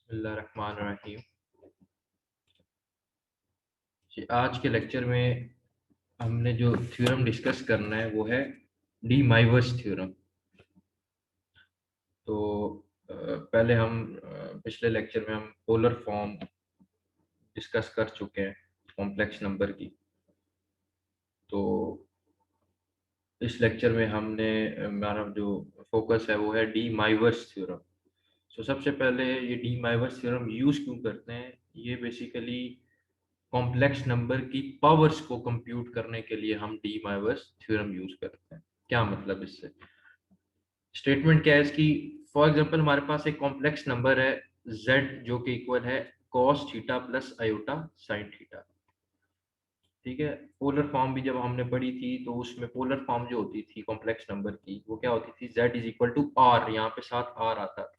बिस्मिल्लाहिर्रहमानिर्रहीम। आज के लेक्चर में हमने जो थ्योरम डिस्कस करना है वो है डी माइवर्स थ्योरम। तो पहले हम पिछले लेक्चर में हम पोलर फॉर्म डिस्कस कर चुके हैं कॉम्प्लेक्स नंबर की। तो इस लेक्चर में हमने हमारा जो फोकस है वो है डी माइवर्स थ्योरम। तो सबसे पहले ये डी माइवर्स थ्योरम यूज क्यों करते हैं, ये बेसिकली कॉम्प्लेक्स नंबर की पावर्स को कंप्यूट करने के लिए हम डी माइवर्स थ्योरम यूज करते हैं। क्या मतलब इससे, स्टेटमेंट क्या है इसकी। फॉर एग्जांपल हमारे पास एक कॉम्प्लेक्स नंबर है z जो कि इक्वल है cos theta plus iota sine theta. ठीक है, पोलर फॉर्म भी जब हमने पढ़ी थी तो उसमें पोलर फॉर्म जो होती थी कॉम्प्लेक्स नंबर की वो क्या होती थी, z is equal to R, यहाँ पे साथ आर आता था।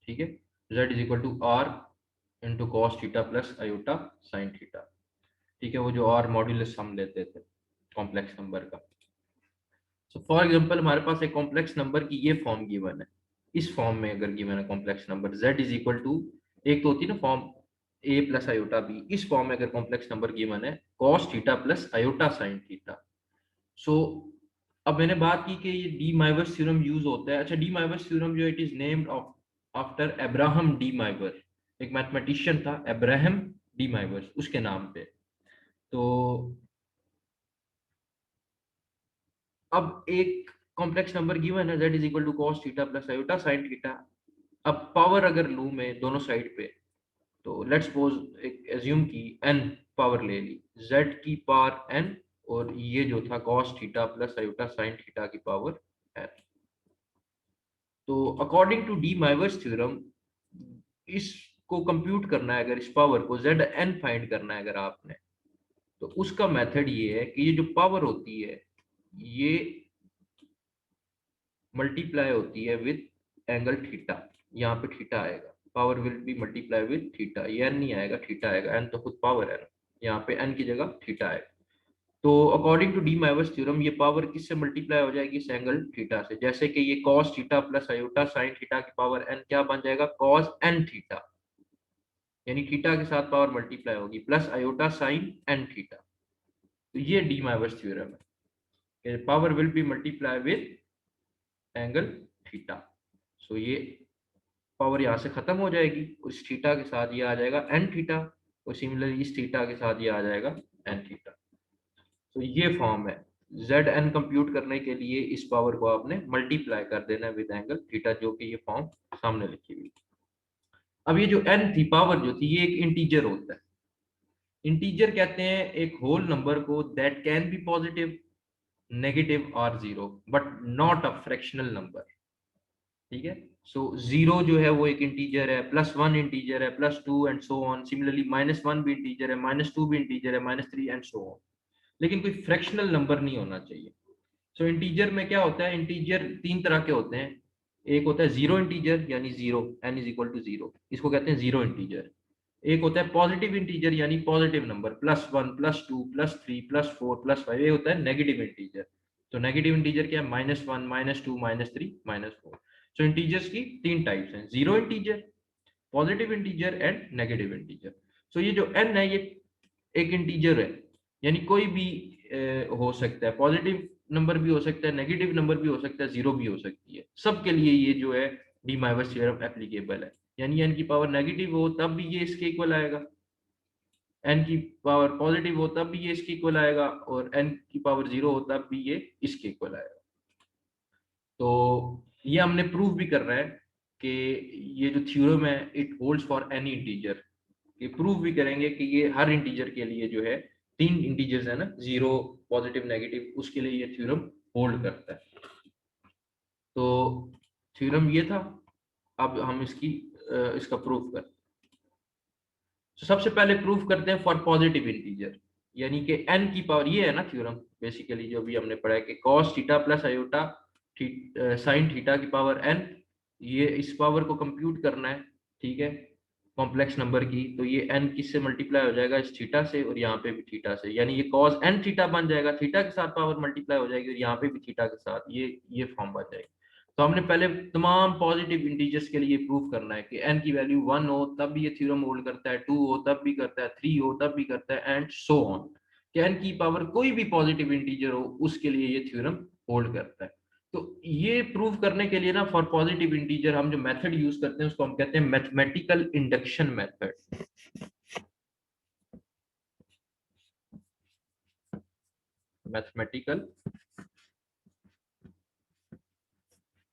ठीक है, z is equal to R into cos theta plus iota sine theta. ठीक है, वो जो आर मॉड्यूलस हम लेते थे कॉम्प्लेक्स नंबर का। सो फॉर एग्जांपल हमारे पास एक कॉम्प्लेक्स नंबर की ये फॉर्म गिवन है। इस फॉर्म में अगर गिवन है complex number z is equal to, एक तो होती है ना form a plus iota b, इस फॉर्म में अगर कॉम्प्लेक्स नंबर गिवन है cos theta plus iota sine theta. So अब मैंने बात की कि ये डी माइवर्स थ्योरम यूज होता है। अच्छा, डी माइवर्स थ्योरम जो it is named after Abraham de Moivre, एक मैथमेटिशियन था अब्राहम डी माइवर्स, उसके नाम पे। तो अब एक कॉम्प्लेक्स नंबर गिवन है z is equal to cos theta plus iota sine theta. अब पावर अगर लूं मैं दोनों साइड पे, तो लेट्स सपोज एक एज्यूम की n पावर ले ली, z की पावर n, और ये जो था cos theta plus iota sine theta की पावर n। तो according to D Moivre's theorem इसको कंप्यूट करना है, अगर इस पावर को z n फाइंड करना है अगर आपने, तो उसका मेथड ये है कि ये जो पावर होती है ये मल्टीप्लाई होती है विद एंगल थीटा। यहाँ पे थीटा आएगा, power will be multiply with theta, ये एन नहीं आएगा, थीटा आएगा, एन तो खुद पावर है ना, यहाँ पे एन की जगह थीटा आएगा। तो according to D Moivre's theorem ये पावर किससे मल्टीप्लाई हो जाएगी, इस एंगल थीटा से। जैसे कि ये cos theta plus iota sine theta की पावर एन क्या बन जाएगा, cos एन थीटा, यानी थीटा के साथ पावर मल्टीप्लाई होगी plus iota sine n theta. तो ये डी माइवर्स थ्योरम है, power will be multiply with angle theta. So ये पावर यहाँ से खत्म हो जाएगी, उस थीटा के साथ ये आ जाएगा एन थीटा, और सिमिलरली इस थीटा के साथ ये आ जाएगा एन थीटा। तो ये फॉर्म है, जेड एन कंप्यूट करने के लिए इस पावर को आपने मल्टीप्लाई कर देना है विद एंगल थीटा, जो कि ये फॉर्म सामने लिखी हुई। अब ये जो एन थी पावर जो थी, ये एक इंटीजर होता है। इंटीजर कहते हैं एक होल नंबर को that can be positive, negative और zero, but not a fractional number. ठीक है, सो जीरो जो है वो एक इंटीजर है, प्लस वन इंटीजर है, plus two and so on, similarly minus one भी इंटीजर है, माइनस टू भी इंटीजर है, minus three and so on. लेकिन कोई फ्रैक्शनल नंबर नहीं होना चाहिए। सो इंटीजर में क्या होता है, इंटीजर तीन तरह के होते हैं। एक होता है जीरो इंटीजर, यानी zero, n is equal to zero, इसको कहते हैं जीरो इंटीजर। एक होता है पॉजिटिव इंटीजर, यानी positive number, plus one plus two plus three plus four plus five. ये होता है नेगेटिव इंटीजर। तो नेगेटिव इंटीजर क्या है, minus one minus two minus three minus four. So integers की तीन टाइप्स हैं, zero integer, positive integer and negative integer. So ये जो एन है ये एक इंटीजर है, यानी कोई भी हो सकता है, पॉजिटिव नंबर भी हो सकता है, नेगेटिव नंबर भी हो सकता है, जीरो भी हो सकती है। सबके लिए ये जो है डी माइवर्स थ्योरम एप्लीकेबल है। यानी एन की पावर नेगेटिव हो तब भी ये इसके इक्वल आएगा, एन की पावर पॉजिटिव हो तब भी ये इसके इक्वल आएगा, और एन की पावर जीरो हो तब भी ये इसके इक्वल आएगा। तो ये हमने प्रूव भी कर रहा है कि ये जो थ्योरम है it holds for any integer. ये प्रूव भी करेंगे कि ये हर इंटीजर के लिए जो है, तीन इंटीजर्स है ना, जीरो पॉजिटिव नेगेटिव, उसके लिए ये थ्योरम होल्ड करता है। तो थ्योरम ये था, अब हम इसका प्रूफ करते हैं। तो सबसे पहले प्रूफ करते हैं फॉर पॉजिटिव इंटीजर, यानी कि n की पावर, ये है ना थ्योरम बेसिकली जो भी हमने पढ़ा है कि cos theta plus iota sine theta की पावर n, ये इस पावर को कंप्यूट करना है। ठीक है, कॉम्प्लेक्स नंबर की, तो ये n किससे मल्टीप्लाई हो जाएगा, इस थीटा से, और यहाँ पे भी थीटा से, यानी ये cos n थीटा बन जाएगा, थीटा के साथ पावर मल्टीप्लाई हो जाएगी, और यहाँ पे भी थीटा के साथ, ये फॉर्म बन जाएगी। तो हमने पहले तमाम पॉजिटिव इंटीजर्स के लिए प्रूव करना है कि n की वैल्यू 1 हो तब भी ये थ्योरम होल्ड करता है, 2 हो तब भी करता है, 3 हो तब भी करता है, एंड सो ऑन, कि n की पावर कोई भी पॉजिटिव इंटीजर हो उसके लिए ये थ्योरम होल्ड करता है। तो ये प्रूव करने के लिए ना फॉर पॉजिटिव इंटीजर हम जो मेथड यूज करते हैं उसको हम कहते हैं mathematical induction method. Mathematical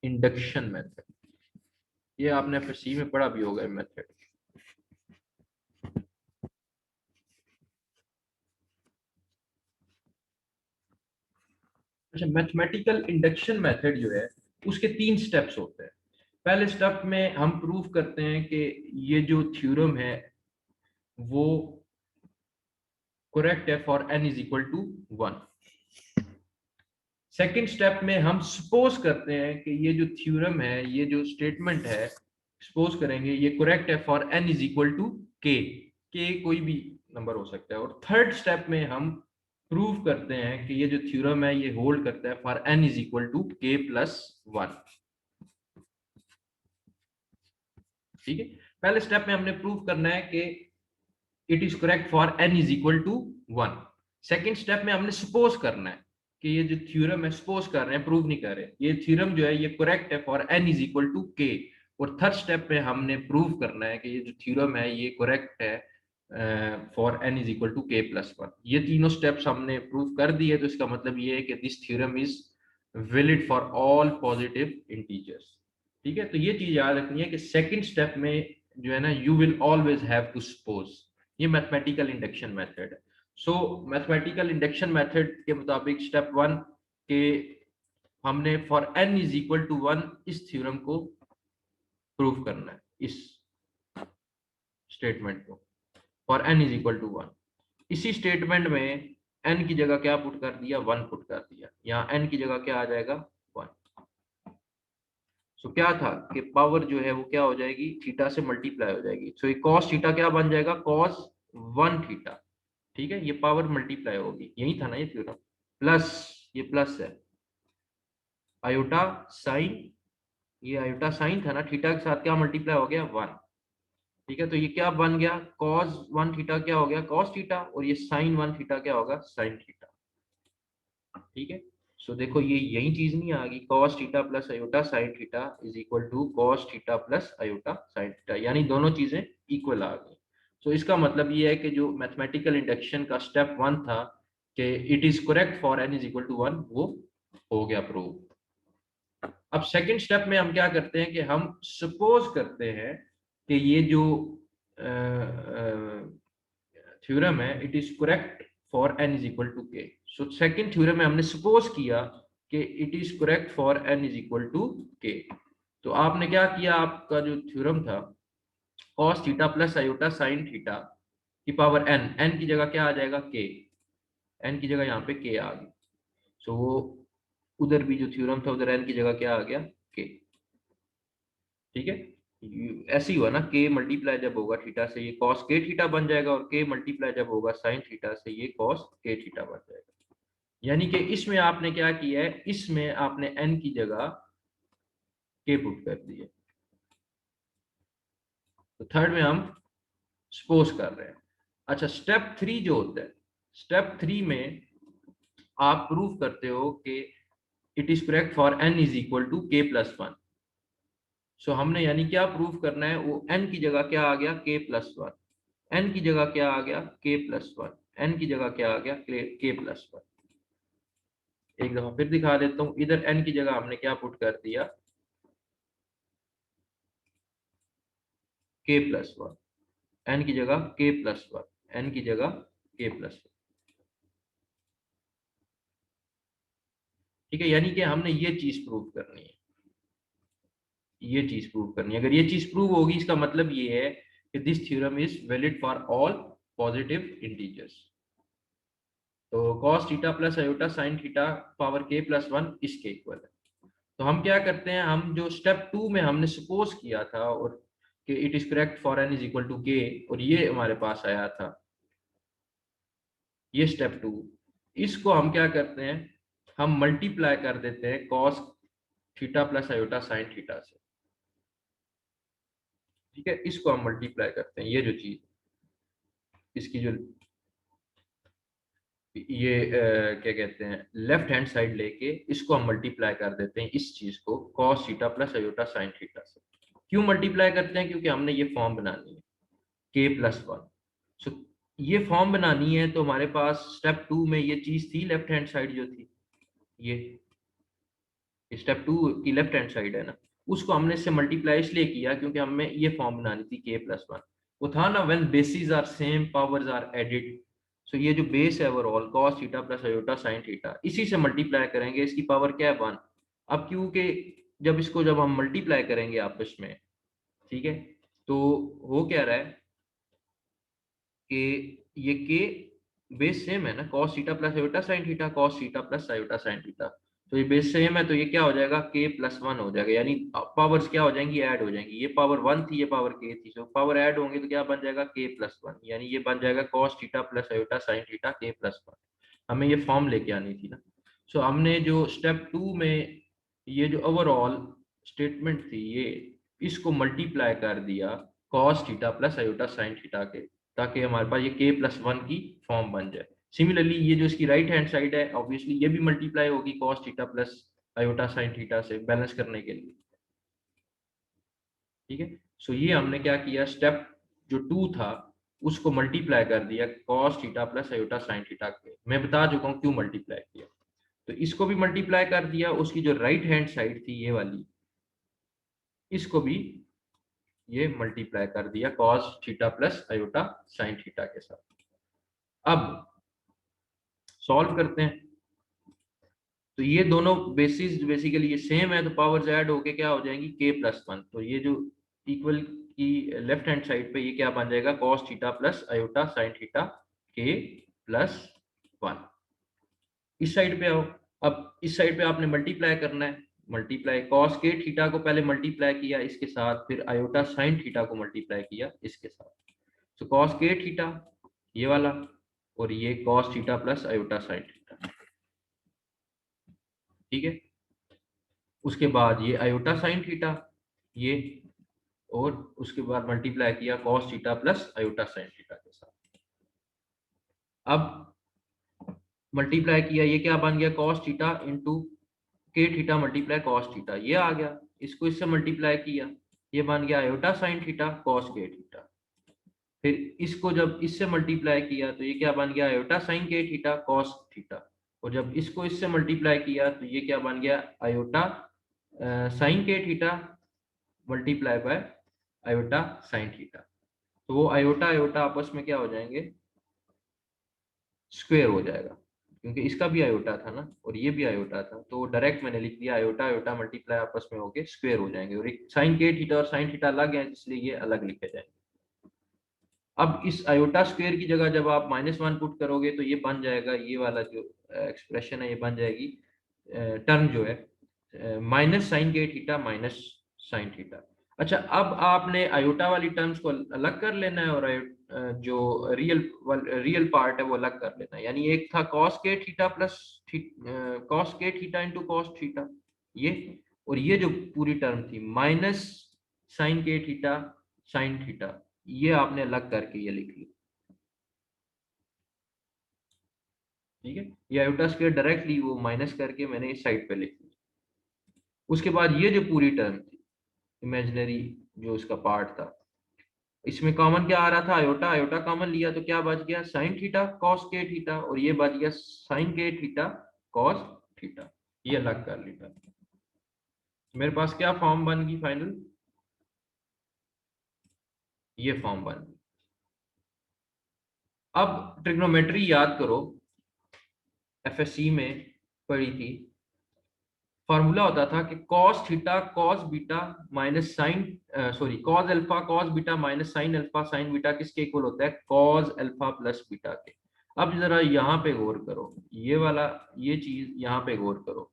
induction method, ये आपने एफएससी में पढ़ा भी होगा मेथड। अच्छा, मैथमेटिकल इंडक्शन मेथड जो है उसके 3 स्टेप्स होते हैं। पहले स्टेप में हम प्रूव करते हैं कि ये जो थ्योरम है वो करेक्ट है for n is equal to 1। Second step में हम सपोज करते हैं कि ये जो थ्योरम है, ये जो स्टेटमेंट है, सपोज करेंगे ये करेक्ट है for n is equal to k कोई भी नंबर हो सकता है। और थर्ड स्टेप में हम प्रूव करते हैं कि ये जो थ्योरम है ये होल्ड करता है for n is equal to k plus 1। ठीक है, पहले स्टेप में हमने प्रूव करना है कि it is correct for n is equal to 1। Second step में हमने सपोज करना है कि ये जो थ्योरम है, सपोज कर रहे हैं, प्रूव नहीं कर रहे, ये थ्योरम जो है ये करेक्ट है for n is equal to k. और थर्ड स्टेप में हमने प्रूव करना है कि ये जो थ्योरम है ये करेक्ट है for n is equal to k plus 1। ये तीनों स्टेप्स हमने प्रूव कर दिए, तो इसका मतलब ये है कि this theorem is valid for all positive integers. ठीक है, तो ये चीज याद रखनी है कि सेकंड स्टेप में जो है ना, you will always have to suppose. ये मैथमेटिकल इंडक्शन मेथड है। सो मैथमेटिकल इंडक्शन मेथड के मुताबिक स्टेप 1 के हमने for n is equal to 1 इस थ्योरम को प्रूव करना है, इस स्टेटमेंट को for n is equal to 1। इसी स्टेटमेंट में n की जगह क्या पुट कर दिया, 1 पुट कर दिया। यहाँ n की जगह क्या आ जाएगा, 1। सो क्या था कि पावर जो है वो क्या हो जाएगी, थीटा से मल्टीप्लाई हो जाएगी। सो ये कॉस थीटा क्या बन जाएगा, कॉस 1 थीटा। ठीक है, ये पावर मल्टीप्लाई होगी, यही था ना ये थ्योरम। प्लस, ये प्लस है, आयोटा साइन, ये आयोटा साइन था ना, थीटा के साथ क्या मल्टीप्लाई हो गया, 1। ठीक है, तो ये क्या बन गया, कॉस 1 थीटा क्या हो गया, कॉस थीटा, और ये साइन 1 थीटा क्या होगा, साइन थीटा। ठीक है, सो देखो ये यही चीज नहीं आ गई, cos theta plus iota sine theta is equal to cos theta plus iota sine theta, यानी दोनों चीजें इक्वल आ गई। सो इसका मतलब ये है कि जो मैथमेटिकल इंडक्शन का स्टेप 1 था कि it is correct for n is equal to 1, वो हो गया प्रूव। अब सेकंड स्टेप में हम क्या करते हैं कि हम सपोज करते हैं कि ये जो थ्योरम है it is correct for n is equal to k. So second theorem में हमने सपोज किया कि it is correct for n is equal to k. तो आपने क्या किया, आपका जो थ्योरम था cos theta plus iota sine theta की पावर n, n की जगह क्या आ जाएगा, k। n की जगह यहाँ पे k आ गई। सो वो उधर भी जो थ्योरम था उधर n की जगह क्या आ गया, k। ठीक है, ऐसे ही हुआ ना, k मल्टीप्लाई जब होगा थीटा से ये cos k थीटा बन जाएगा, और k मल्टीप्लाई जब होगा साइन थीटा से ये cos k थीटा बन जाएगा। यानी कि इसमें आपने क्या किया है, इसमें आपने n की जगह k पुट कर दी है। तो थर्ड में हम सपोज कर रहे हैं। अच्छा, स्टेप 3 जो होता है, स्टेप 3 में आप प्रूव करते हो कि it is correct for n is equal to k plus 1। So हमने यानी क्या प्रूव करना है, वो n की जगह क्या आ गया, k प्लस 1। n की जगह क्या आ गया, k प्लस 1। n की जगह क्या आ गया, k प्लस 1। एक दफा फिर दिखा देता हूँ, इधर n की जगह हमने क्या पुट कर दिया, k प्लस 1। n की जगह k प्लस 1, n की जगह k प्लस 1। ठीक है, यानी कि हमने ये चीज प्रूव करनी है, ये चीज प्रूव करनी है। अगर ये चीज प्रूव होगी इसका मतलब ये है कि this theorem is valid for all positive integers. तो cos theta plus iota sine theta power k plus 1 इसके इक्वल है। तो हम क्या करते हैं, हम जो स्टेप 2 में हमने सपोज किया था और कि it is correct for n is equal to k, और ये हमारे पास आया था, ये स्टेप 2, इसको हम क्या करते हैं, हम मल्टीप्लाई कर देते हैं cos theta plus iota sine theta से। ठीक है, इसको हम मल्टीप्लाई करते हैं, ये जो चीज इसकी जो ये क्या कहते हैं लेफ्ट हैंड साइड लेके इसको हम मल्टीप्लाई कर देते हैं इस चीज को cos theta plus iota sine theta से। क्यों मल्टीप्लाई करते हैं? क्योंकि हमने ये फॉर्म बनानी है के प्लस वन। सो ये फॉर्म बनानी है तो हमारे पास स्टेप टू में ये चीज थी, लेफ्ट हैंड साइड जो थी, ये स्टेप टू की लेफ्ट हैंड साइड है ना, उसको हमने इससे मल्टीप्लाई इसलिए किया क्योंकि हमें ये फॉर्म बनानी थी के प्लस वन। वो था ना when bases are same powers are added. So ये जो बेस है overall cos theta plus iota sine theta, इसी से मल्टीप्लाई करेंगे, इसकी पावर क्या है वन। अब क्योंकि जब हम मल्टीप्लाई करेंगे आपस में, ठीक है, तो हो क्या रहा है कि ये के बेस सेम है ना, cos theta plus iota sine theta, cos theta plus iota sine theta. तो ये बेस सेम है तो ये क्या हो जाएगा के प्लस वन हो जाएगा, यानी पावर्स क्या हो जाएंगी ऐड हो जाएंगी, ये पावर वन थी ये पावर के थी, तो पावर ऐड होंगे तो क्या बन जाएगा के प्लस वन, यानी ये बन जाएगा cos theta plus iota sine theta के प्लस वन। हमें ये फॉर्म लेके आनी थी ना। सो हमने जो स्टेप टू में ये जो ओवरऑल स्टेटमेंट थी ये, इसको मल्टीप्लाई कर दिया cos theta plus iota sine theta के, ताकि हमारे पास ये के प्लस वन की फॉर्म बन जाए। सिमिलरली ये जो इसकी राइट हैंड साइड है ऑब्वियसली ये भी मल्टीप्लाई होगी cos theta plus iota sine theta से बैलेंस करने के लिए। ठीक है, सो ये हमने क्या किया, स्टेप जो टू था उसको मल्टीप्लाई कर दिया cos theta plus iota sine theta के। मैं बता चुका हूँ क्यों मल्टीप्लाई किया। तो इसको भी मल्टीप्लाई कर दिया, उसकी जो राइट हैंड साइड थी ये वाली, इसको भी ये मल्टीप्लाई कर दिया cos theta plus iota sine theta के साथ। अब सॉल्व करते हैं। तो ये दोनों बेसिस बेसिकली ये सेम है तो पावर्स ऐड होके क्या हो जाएंगी के प्लस वन। तो ये जो इक्वल की लेफ्ट हैंड साइड पे ये क्या बन जाएगा cos theta plus iota sine theta के प्लस वन। इस साइड पे आओ, अब इस साइड पे आपने मल्टीप्लाई करना है, मल्टीप्लाई cos के थीटा को पहले मल्टीप्लाई किया इसके साथ, फिर आयोटा साइन थीटा को मल्टीप्लाई किया इसके साथ। तो cos के थीटा ये वाला, और ये cos theta plus iota sine theta. ठीक है, उसके बाद ये आयोटा साइन थीटा ये, और उसके बाद मल्टीप्लाई किया cos theta plus iota sine theta के साथ। अब मल्टीप्लाई किया ये क्या बन गया cos थीटा इंटू के थीटा मल्टीप्लाई cos थीटा, ये आ गया। इसको इससे मल्टीप्लाई किया, ये बन गया आयोटा साइन थीटा cos के थीटा। फिर इसको जब इससे मल्टीप्लाई किया तो ये क्या बन गया आयोटा साइन के थीटा cos थीटा। और जब इसको इससे मल्टीप्लाई किया तो ये क्या बन गया आयोटा साइन के theta multiply by iota sine theta. तो वो आयोटा आयोटा आपस में क्या हो जाएंगे, स्क्वायर हो जाएगा, क्योंकि इसका भी आयोटा था ना और ये भी आयोटा था, तो डायरेक्ट मैंने लिख दिया आयोटा आयोटा मल्टीप्लाई आपस में होके स्क्वायर हो जाएंगे। और एक साइन के थीटा और साइन थीटा अलग है इसलिए ये अलग लिखे जाएंगे। अब इस आयोटा स्क्वायर की जगह जब आप माइनस वन पुट करोगे तो ये बन जाएगा, ये वाला जो एक्सप्रेशन है ये बन जाएगी टर्म जो है माइनस साइन के थीटा माइनस साइन थीटा। अच्छा, अब आपने आयोटा वाली टर्म्स को अलग कर लेना है और जो रियल पार्ट है वो अलग कर लेना है। यानी एक था cos के थीटा प्लस cos के थीटा इंटू cos थीटा ये, और ये जो पूरी टर्म थी माइनस साइन के थीटा साइन थीटा, ये आपने अलग करके ये लिख ली। ठीक है, ये आयोटा स्क्वायर डायरेक्टली वो माइनस करके मैंने इस साइड पे लिख ली। उसके बाद ये जो पूरी टर्म थी इमेजिनरी जो उसका पार्ट था, इसमें कॉमन क्या आ रहा था आयोटा, आयोटा कॉमन लिया तो क्या बच गया साइन थीटा कॉस के थीटा, और ये बच गया साइन के थीटा कॉस थीटा, ये अलग कर लिया। मेरे पास क्या फॉर्म बन गई फाइनल, ये फॉर्म बन गई। अब ट्रिग्नोमेट्री याद करो, एफएससी में पढ़ी थी, फॉर्मूला होता था कि cos theta cos beta minus sine sorry cos alpha cos beta minus sine alpha sine beta किसके इक्वल होता है cos अल्फा प्लस बीटा के। अब जरा यहाँ पे गौर करो, ये वाला ये चीज यहाँ पे गौर करो,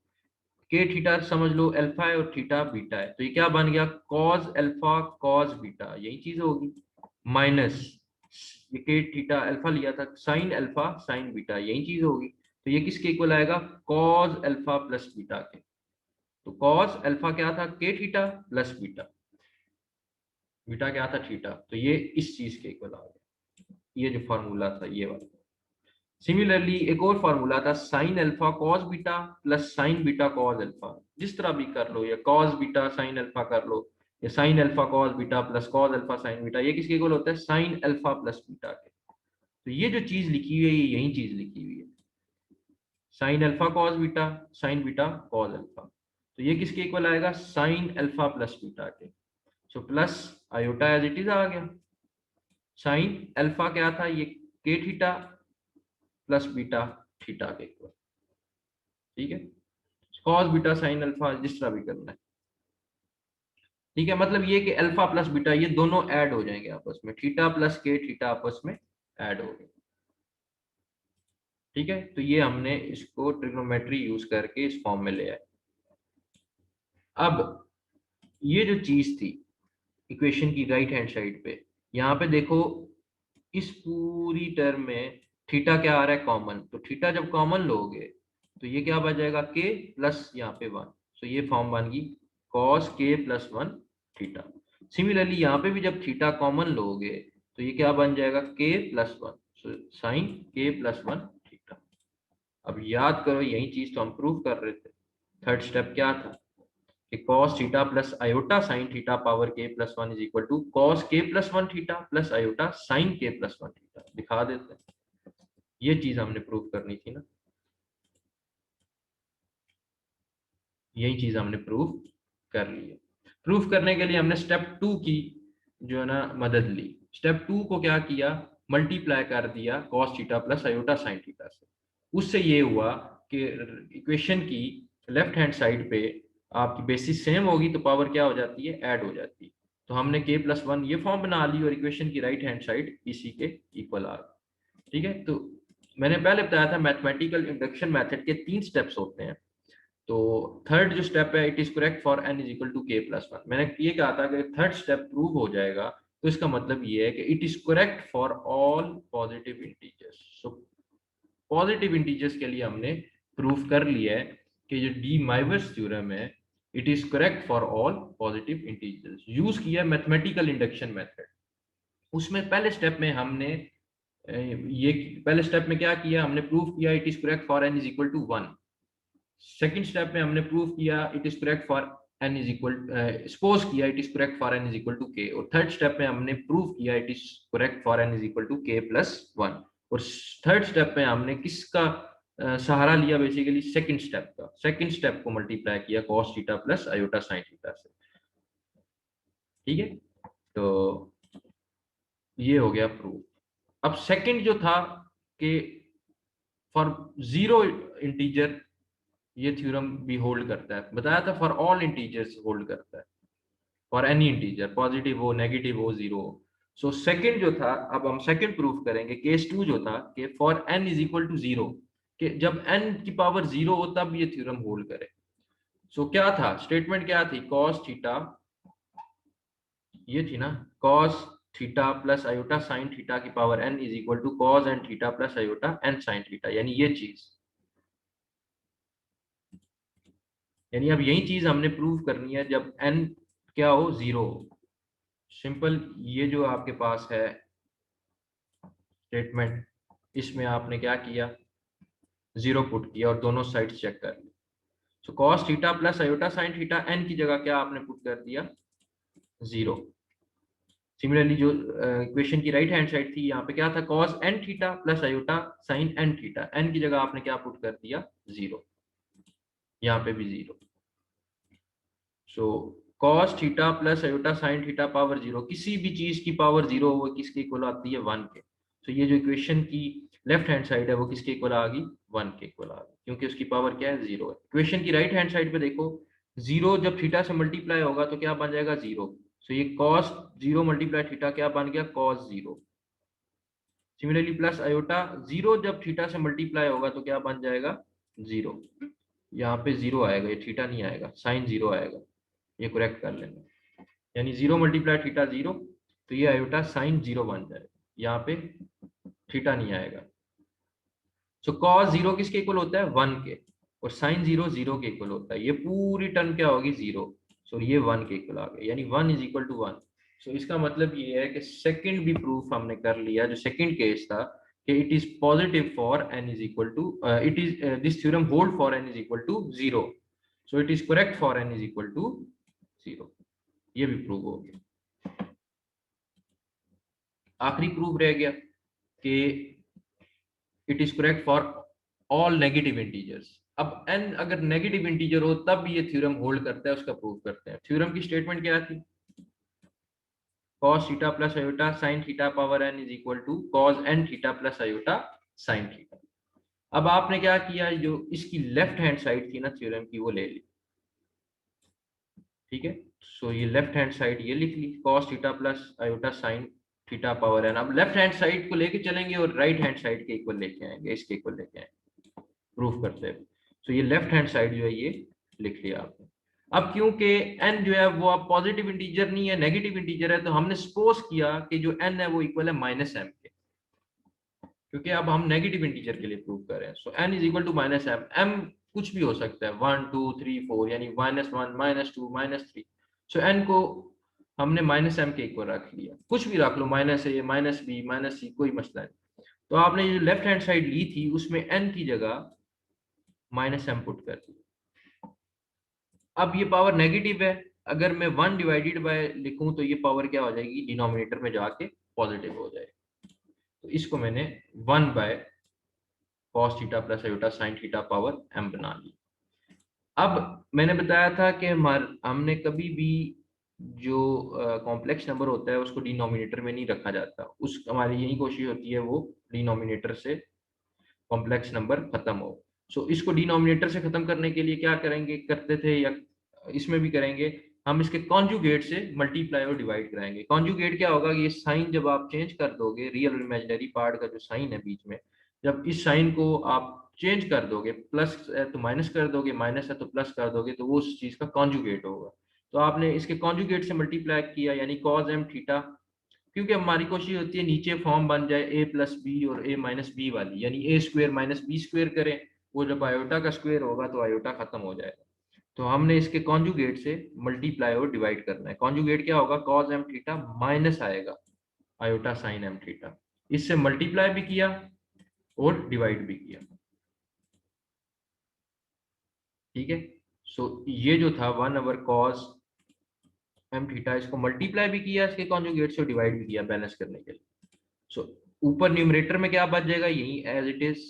के थीटा समझ लो अल्फा है और थीटा बीटा है, तो ये क्या बन गया cos अल्फा cos बीटा, यही चीज होगी, माइनस ये के थीटा अल्फा लिया था साइन अल्फा साइन बीटा, यही चीज होगी, तो ये किसके इक्वल आएगा cos अल्फा प्लस बीटा के। तो कॉस अल्फा क्या था, के थीटा प्लस बीटा, बीटा क्या था, थीटा, तो ये इस चीज के इक्वल आ गया, ये जो फॉर्मूला था ये वाला। सिमिलरली एक और फार्मूला था sine alpha cos beta plus sign beta cos alpha, जिस तरह भी कर लो, या कॉस बीटा साइन अल्फा कर लो, या sine alpha cos beta plus cos alpha sine beta, ये किसके इक्वल होता है, साइन अल्फा प्लस बीटा के। तो ये जो चीज लिखी हुई है ये यही चीज लिखी हुई है, sine alpha cos beta sine beta cos alpha, तो ये किसके इक्वल आएगा, साइन अल्फा प्लस बीटा के। So plus iota as it is आ गया, साइन अल्फा क्या था, ये के थीटा प्लस बीटा थीटा के इक्वल, ठीक है, कॉस बीटा साइन अल्फा जिस तरह भी करना है, ठीक है। मतलब ये कि अल्फा प्लस बीटा ये दोनों ऐड हो जाएंगे आपस में, थीटा प्लस के थीटा आपस में ऐड हो गए, ठीक है। तो ये हमने इसको ट्रिग्नोमेट्री यूज करके इस फॉर्म में ले आए। अब ये जो चीज थी इक्वेशन की राइट हैंड साइड पे, यहाँ पे देखो इस पूरी टर्म में थीटा क्या आ रहा है, कॉमन, तो थीटा जब कॉमन लोगे तो ये क्या बन जाएगा, के प्लस यहाँ पे वन, तो ये फॉर्म बन गई cos k plus one theta. Similarly यहाँ पे भी जब थीटा कॉमन लोगे तो ये क्या बन जाएगा, के plus one, sign k plus one theta. अब याद करो यही चीज तो हम प्रूव कर रहे थे, थर्ड स्टेप क्या था कि cos theta plus iota sine theta power k plus one is equal to cos k plus one theta plus iota sine k plus one theta, दिखा देते हैं, ये चीज हमने प्रूव करनी थी ना, यही चीज हमने प्रूव कर ली है। प्रूफ करने के लिए हमने स्टेप टू की जो है ना मदद ली, स्टेप टू को क्या किया, मल्टीप्लाई कर दिया cos theta plus iota sine theta से, उससे ये हुआ कि इक्वेशन की लेफ्ट हैंड साइड पे आपकी बेसिस सेम होगी तो पावर क्या हो जाती है, ऐड हो जाती है। तो हमने k प्लस वन ये फॉर्म बना ली और इक्वेशन की राइट हैंड साइड इसी के इक्वल आ गई, ठीक है। तो मैंने पहले बताया था मैथमेटिकल इंडक्शन मेथड के 3 स्टेप्स होते हैं, तो थर्ड जो स्टेप है it is correct for n is equal to k plus one, मैंने ये कहा था कि थर्ड स्टेप प्रूव हो जाएगा तो इसका मतलब ये है कि it is correct for all positive integers. So positive integers के लिए हमने प्रूफ कर लिया है कि जो डी माइवर्स थ्योरम है it is correct for all positive integers, use किया मैथमेटिकल इंडक्शन मेथड। उसमें पहले स्टेप में हमने ये पहले स्टेप में क्या किया, हमने प्रूफ किया it is correct for n is equal to one, second step में हमने प्रूव किया it is correct for n is equal, suppose किया it is correct for n is equal to k, और थर्ड स्टेप में हमने prove किया it is correct for n is equal to k plus one, और third step में हमने किसका सहारा लिया, बेसिकली सेकंड स्टेप का, सेकंड स्टेप को मल्टीप्लाई किया cos theta plus iota sine theta से, ठीक है। तो ये हो गया प्रूफ। अब सेकंड जो था कि फॉर जीरो इंटीजर ये थ्योरम भी होल्ड करता है, बताया था फॉर ऑल इंटीजर्स होल्ड करता है, फॉर एनी इंटीजर पॉजिटिव हो नेगेटिव हो जीरो हो। सो सेकंड जो था, अब हम सेकंड प्रूफ करेंगे, केस टू जो था कि for n is equal to zero, कि जब n की पावर जीरो हो तब ये थ्योरम होल्ड करे। सो क्या था स्टेटमेंट, क्या थी, cos थीटा, ये थी ना, cos theta plus iota sine theta की power n is equal to cos n theta plus iota n sine theta, यानी ये चीज, यानी अब यही चीज हमने प्रूव करनी है जब n क्या हो, जीरो हो। सिंपल, ये जो आपके पास है स्टेटमेंट, इसमें आपने क्या किया, जीरो पुट किया और दोनों साइड चेक कर ली। सो cos theta plus iota sine theta n की जगह क्या आपने पुट कर दिया, जीरो। सिमिलरली जो इक्वेशन की राइट हैंड साइड थी यहाँ पे क्या था, cos n theta plus iota sign n theta, n की जगह आपने क्या पुट कर दिया, जीरो, यहाँ पे भी जीरो। सो cos theta plus iota sine theta power zero, किसी भी चीज की पावर जीरो वो किसके इक्वल आती है, वन के। तो ये जो इक्वेशन की लेफ्ट हैंड साइड है वो किसके इक्वल आ गई, वन के इक्वल आ गई, क्योंकि उसकी पावर क्या है, जीरो है। इक्वेशन की राइट हैंड साइड पे देखो, जीरो जब थीटा से मल्टीप्लाई होगा तो क्या बन जाएगा, जीरो। सो ये cos जीरो मल्टीप्लाई थीटा क्या बन गया, cos zero. Similarly plus iota, zero जब थीटा से मल्टीप्लाई होगा तो क्या बन जाएगा, जीरो। यहाँ पे जीरो आएगा, ये थीटा नहीं आएगा, साइन जीरो आएगा, ये करेक्ट कर लेना, यानी जीरो मल्टीप्लाई थीटा जीरो, तो ये आयोटा साइन जीरो बन जाएगा, यहाँ पे थीटा नहीं आएगा। सो कॉस जीरो किसके इक्वल होता है, वन के। और साइन 0 0 के इक्वल होता है, ये पूरी टर्म क्या होगी 0, सो ये 1 के इक्वल आ गया, यानी 1 इज इक्वल टू 1। सो इसका मतलब ये है कि सेकंड भी प्रूफ हमने कर लिया, जो सेकंड केस था कि it is positive for n is equal to, it is this theorem hold for n is equal to 0, so it is correct for n is equal to 0, ये भी prove हो गया। आखिरी प्रूफ रह गया कि it is correct for all negative integers. अब n अगर नेगेटिव इंटीजर हो तब ये थ्योरम होल्ड करता है, उसका प्रूफ करते हैं। थ्योरम की स्टेटमेंट क्या थी? cos theta plus iota sin theta power n is equal to cos n theta plus iota sin theta. अब आपने क्या किया, जो इसकी लेफ्ट हैंड साइड थी ना थ्योरम की, वो ले ली, ठीक है। सो ये लेफ्ट हैंड साइड ये लिख ली, cos theta plus iota sin theta power n। अब लेफ्ट हैंड साइड को लेके चलेंगे और राइट हैंड साइड के इक्वल लेके आएंगे, इसके इक्वल लेके आएंगे प्रूफ करते हैं। सो ये लेफ्ट हैंड साइड जो है ये लिख लिया आपने। अब क्योंकि n जो है वो अब पॉजिटिव इंटीजर नहीं है, नेगेटिव इंटीजर है, तो हमने सपोज किया कि जो n है वो इक्वल है माइनस एम के, क्योंकि अब हम नेगेटिव इंटीजर के लिए प्रूव कर रहे हैं। So n is equal to minus m. M कुछ भी हो सकता है, 1 2 3 4, यानी -1 -2 -3। सो n को हमने माइनस एम के इक्वल रख लिया, कुछ भी रख लो, माइनस ए माइनस बी माइनस सी, कोई मसला नहीं। तो आपने ये जो लेफ्ट हैंड साइड ली थी उसमें n की जगह माइनस एम पुट कर दिया। अब ये पावर नेगेटिव है, अगर मैं 1 डिवाइडेड बाय लिखूं तो ये पावर क्या हो जाएगी, डिनोमिनेटर में जाके पॉजिटिव हो जाएगी। तो इसको मैंने 1 by cos theta plus iota sin theta power m बना ली। अब मैंने बताया था कि हमने कभी भी जो कॉम्प्लेक्स नंबर होता है उसको डिनोमिनेटर में नहीं रखा जाता, उस हमारी यही कोशिश होती है वो डिनोमिनेटर से कॉम्प्लेक्स नंबर खत्म हो। सो इसको डिनोमिनेटर से खत्म करने के लिए क्या करेंगे, करते थे या इसमें भी करेंगे, हम इसके कॉन्जुगेट से मल्टीप्लाई और डिवाइड कराएंगे। कॉन्जुगेट क्या होगा, ये साइन जब आप चेंज कर दोगे, रियल और इमेजिनरी पार्ट का जो साइन है बीच में, जब इस साइन को आप चेंज कर दोगे, प्लस है तो माइनस कर दोगे, माइनस है तो प्लस कर दोगे, तो वो उस चीज का कॉन्जुगेट होगा। तो आपने इसके कॉन्जुगेट से मल्टीप्लाई किया, यानी कॉज एम थीटा, क्योंकि हमारी कोशिश होती है नीचे फॉर्म बन जाए ए प्लस बी और ए माइनस बी वाली, यानी ए स्क्वेयर माइनस बी स्क्वेयर करें, वो जब आयोटा का स्क्वेयर होगा तो आयोटा खत्म हो जाएगा। तो हमने इसके कॉन्जुगेट से मल्टीप्लाई और डिवाइड करना है। कॉन्जुगेट क्या होगा, कॉज एम थीटा माइनस आएगा आयोटा साइन एम थीटा। इससे मल्टीप्लाई भी किया और डिवाइड भी किया, ठीक है। सो ये जो था 1 ओवर कॉज एम थीटा, इसको मल्टीप्लाई भी किया इसके कॉन्जुगेट से, डिवाइड भी किया बैलेंस करने के लिए। सो ऊपर न्यूमरेटर में क्या बच जाएगा, यही as it is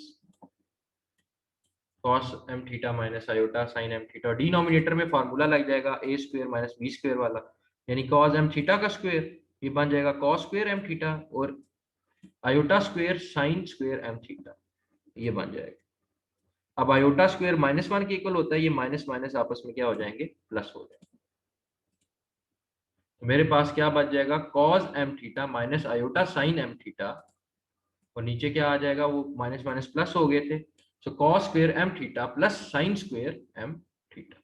cos m theta minus iota sin m theta. Denominator में फार्मूला लग जाएगा a square minus b square वाला, यानी cos m थीटा का स्क्वायर ये बन जाएगा cos स्क्वायर m थीटा, और iota square sin square m theta ये बन जाएगा। अब आयोटा स्क्वायर -1 के इक्वल होता है, ये माइनस माइनस आपस में क्या हो जाएंगे, प्लस हो जाएंगे। तो मेरे पास क्या बच जाएगा, cos m theta minus iota sin m theta, और नीचे क्या आ जाएगा, वो माइनस माइनस प्लस हो गए थे। सो cos square m theta plus sin square m theta.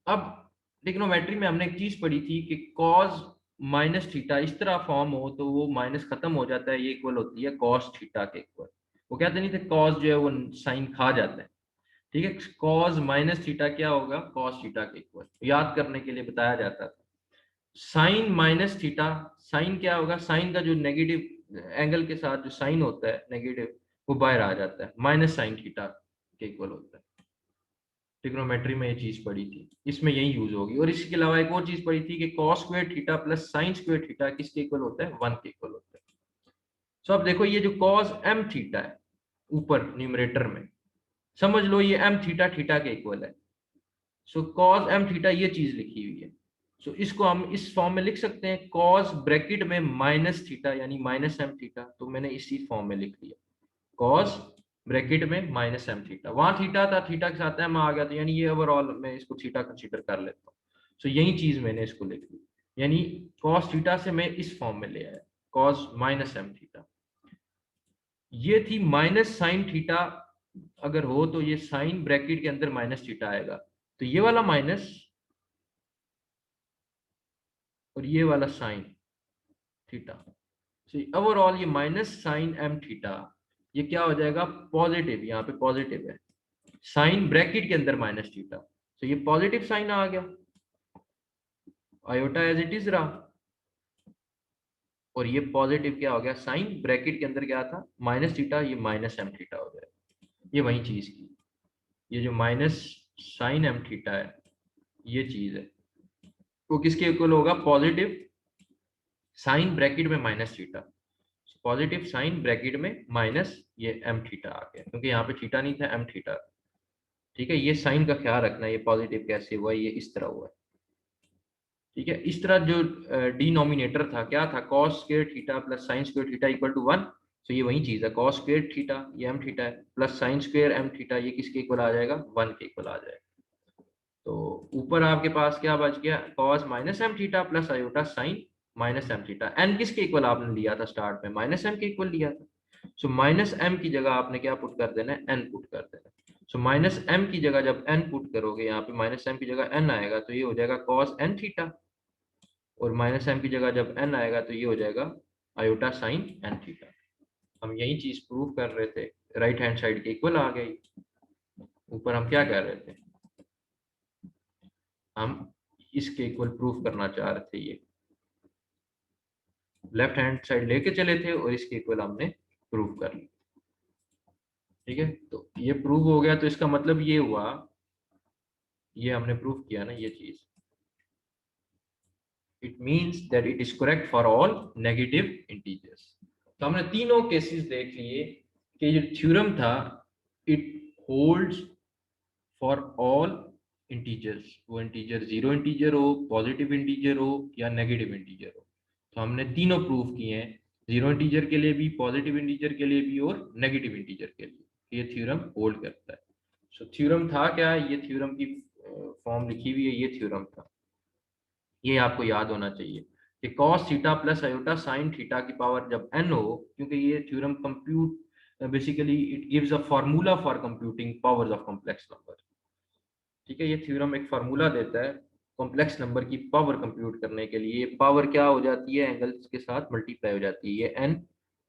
अब ट्रिग्नोमेट्री में हमने एक चीज पढ़ी थी कि cos माइनस थीटा इस तरह फॉर्म हो तो वो माइनस खत्म हो जाता है, ये इक्वल होती है cos थीटा के इक्वल। वो कहते नहीं थे cos जो है वो साइन खा जाता है, ठीक है। cos माइनस थीटा क्या होगा, cos थीटा के इक्वल, याद करने के लिए बताया जाता था। साइन माइनस थीटा, साइन क्या होगा, साइन का जो नेगेटिव एंगल के साथ जो साइन होता है नेगेटिव, वो बाहर आ जाता है, माइनस साइन थीटा के इक्वल होता है। ट्रिग्नोमेट्री में ये चीज पढ़ी थी, इसमें यही यूज होगी। और इसके अलावा एक और चीज पढ़ी थी कि cos square theta plus sin square theta किसके इक्वल होता है, 1 के इक्वल होता है। सो अब देखो ये जो cos m थीटा है ऊपर न्यूमरेटर में, समझ लो ये m थीटा थीटा के इक्वल है। सो cos m थीटा ये चीज लिखी हुई है। सो इसको हम इस फॉर्म में लिख सकते हैं, cos ब्रैकेट में माइनस थीटा यानी माइनस m थीटा, तो मैंने इसी फॉर्म में लिख लिया, cos ब्रैकेट में माइनस एम थीटा, वहां थीटा था, थीटा के साथ एम आ गया, तो यानी ये ओवरऑल मैं इसको थीटा कंसीडर कर लेता हूँ। सो यही चीज मैंने इसको लिख ली, यानी cos थीटा से मैं इस फॉर्म में ले आया, cos माइनस एम थीटा। ये थी माइनस साइन थीटा, अगर हो तो ये साइन ब्रैकेट के अंदर माइनस थीटा आएगा, तो ये वाला माइनस और ये वाला साइन थीटा, ओवरऑल ये माइनस साइन एम थीटा, ये क्या हो जाएगा, पॉजिटिव, यहाँ पे पॉजिटिव है, साइन ब्रैकेट के अंदर माइनस थीटा, तो ये पॉजिटिव साइन आ गया, आयोटा एज इट इज रहा, और ये पॉजिटिव क्या हो गया, साइन ब्रैकेट के अंदर क्या था माइनस थीटा, ये माइनस एम थीटा हो गया। ये वही चीज की, ये जो माइनस साइन एम थीटा है ये चीज है, वो किसके इक्वल होगा, पॉजिटिव साइन ब्रैकेट में minus theta, positive sine bracket में माइनस ये एम थीटा आ गया, क्योंकि यहाँ पे थीटा नहीं था, एम थीटा। ठीक है, ये साइन का ख्याल रखना, ये पॉजिटिव कैसे हुआ, ये इस तरह हुआ है। ठीक है, इस तरह जो डिनोमिनेटर था क्या था, cos square theta plus sine square theta equal to 1। तो ये वही चीज है, कॉस स्क्वायर थीटा ये एम थीटा है, plus sine square m theta, ये किसके इक्वल आ जाएगा, 1 के इक्वल आ जाएगा। तो ऊपर आपके पास क्या बच गया, cos minus m theta plus iota sine minus m theta. N किसके इक्वल आपने लिया था स्टार्ट में, माइनस एम के इक्वल लिया था। सो माइनस एम की जगह आपने क्या पुट कर देना है, एन पुट कर देना है। सो माइनस एम की जगह जब एन पुट करोगे, यहाँ पे माइनस एम की जगह एन आएगा, तो ये हो जाएगा कॉस एन थीटा, और माइनस एम की जगह जब एन आएगा तो ये हो जाएगा आयोटा साइन एन थीटा। हम यही चीज प्रूव कर रहे थे, राइट हैंड साइड के इक्वल आ गई। ऊपर हम क्या कर रहे थे, हम इसके इक्वल प्रूफ करना चाह रहे थे, ये लेफ्ट हैंड साइड लेके चले थे और इसके इक्वल हमने प्रूफ कर लिया। ठीक है, तो ये प्रूव हो गया, तो इसका मतलब ये हुआ, ये हमने प्रूफ किया ना ये चीज, it means that it is correct for all negative integers. तो हमने तीनों केसेस देख लिए कि जो थ्योरम था it holds for all integers, वो इंटीजर जीरो इंटीजर हो, पॉजिटिव इंटीजर हो या नेगेटिव इंटीजर हो। तो हमने तीनों प्रूफ किए हैं, जीरो इंटीजर के लिए भी, पॉजिटिव इंटीजर के लिए भी और नेगेटिव इंटीजर के लिए, ये थ्योरम होल्ड करता है। सो थ्योरम था क्या, ये थ्योरम की फॉर्म लिखी हुई है, ये थ्योरम था, ये आपको याद होना चाहिए कि cos theta plus iota sine theta की पावर जब n हो, क्योंकि ये theorem compute basically it gives a formula for computing powers of complex number. ठीक है, ये थ्योरम एक फार्मूला देता है कॉम्प्लेक्स नंबर की पावर कंप्यूट करने के लिए। पावर क्या हो जाती है, एंगल्स के साथ मल्टीप्लाई हो जाती है, ये n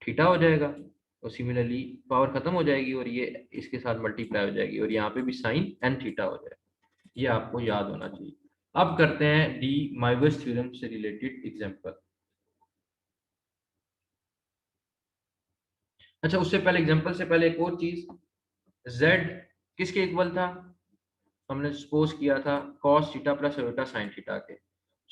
थीटा हो जाएगा, और सिमिलरली पावर खत्म हो जाएगी और ये इसके साथ मल्टीप्लाई हो जाएगी, और यहाँ पे भी साइन n थीटा हो जाएगा। ये आपको याद होना चाहिए। अब करते हैं डी माइवर्स थ्योरम से रिलेटेड एग्जांपल। अच्छा, उससे पहले एग्जांपल से पहले एक और चीज, z किसके इक्वल था, हमने सपोज किया था cos theta plus iota sine theta के।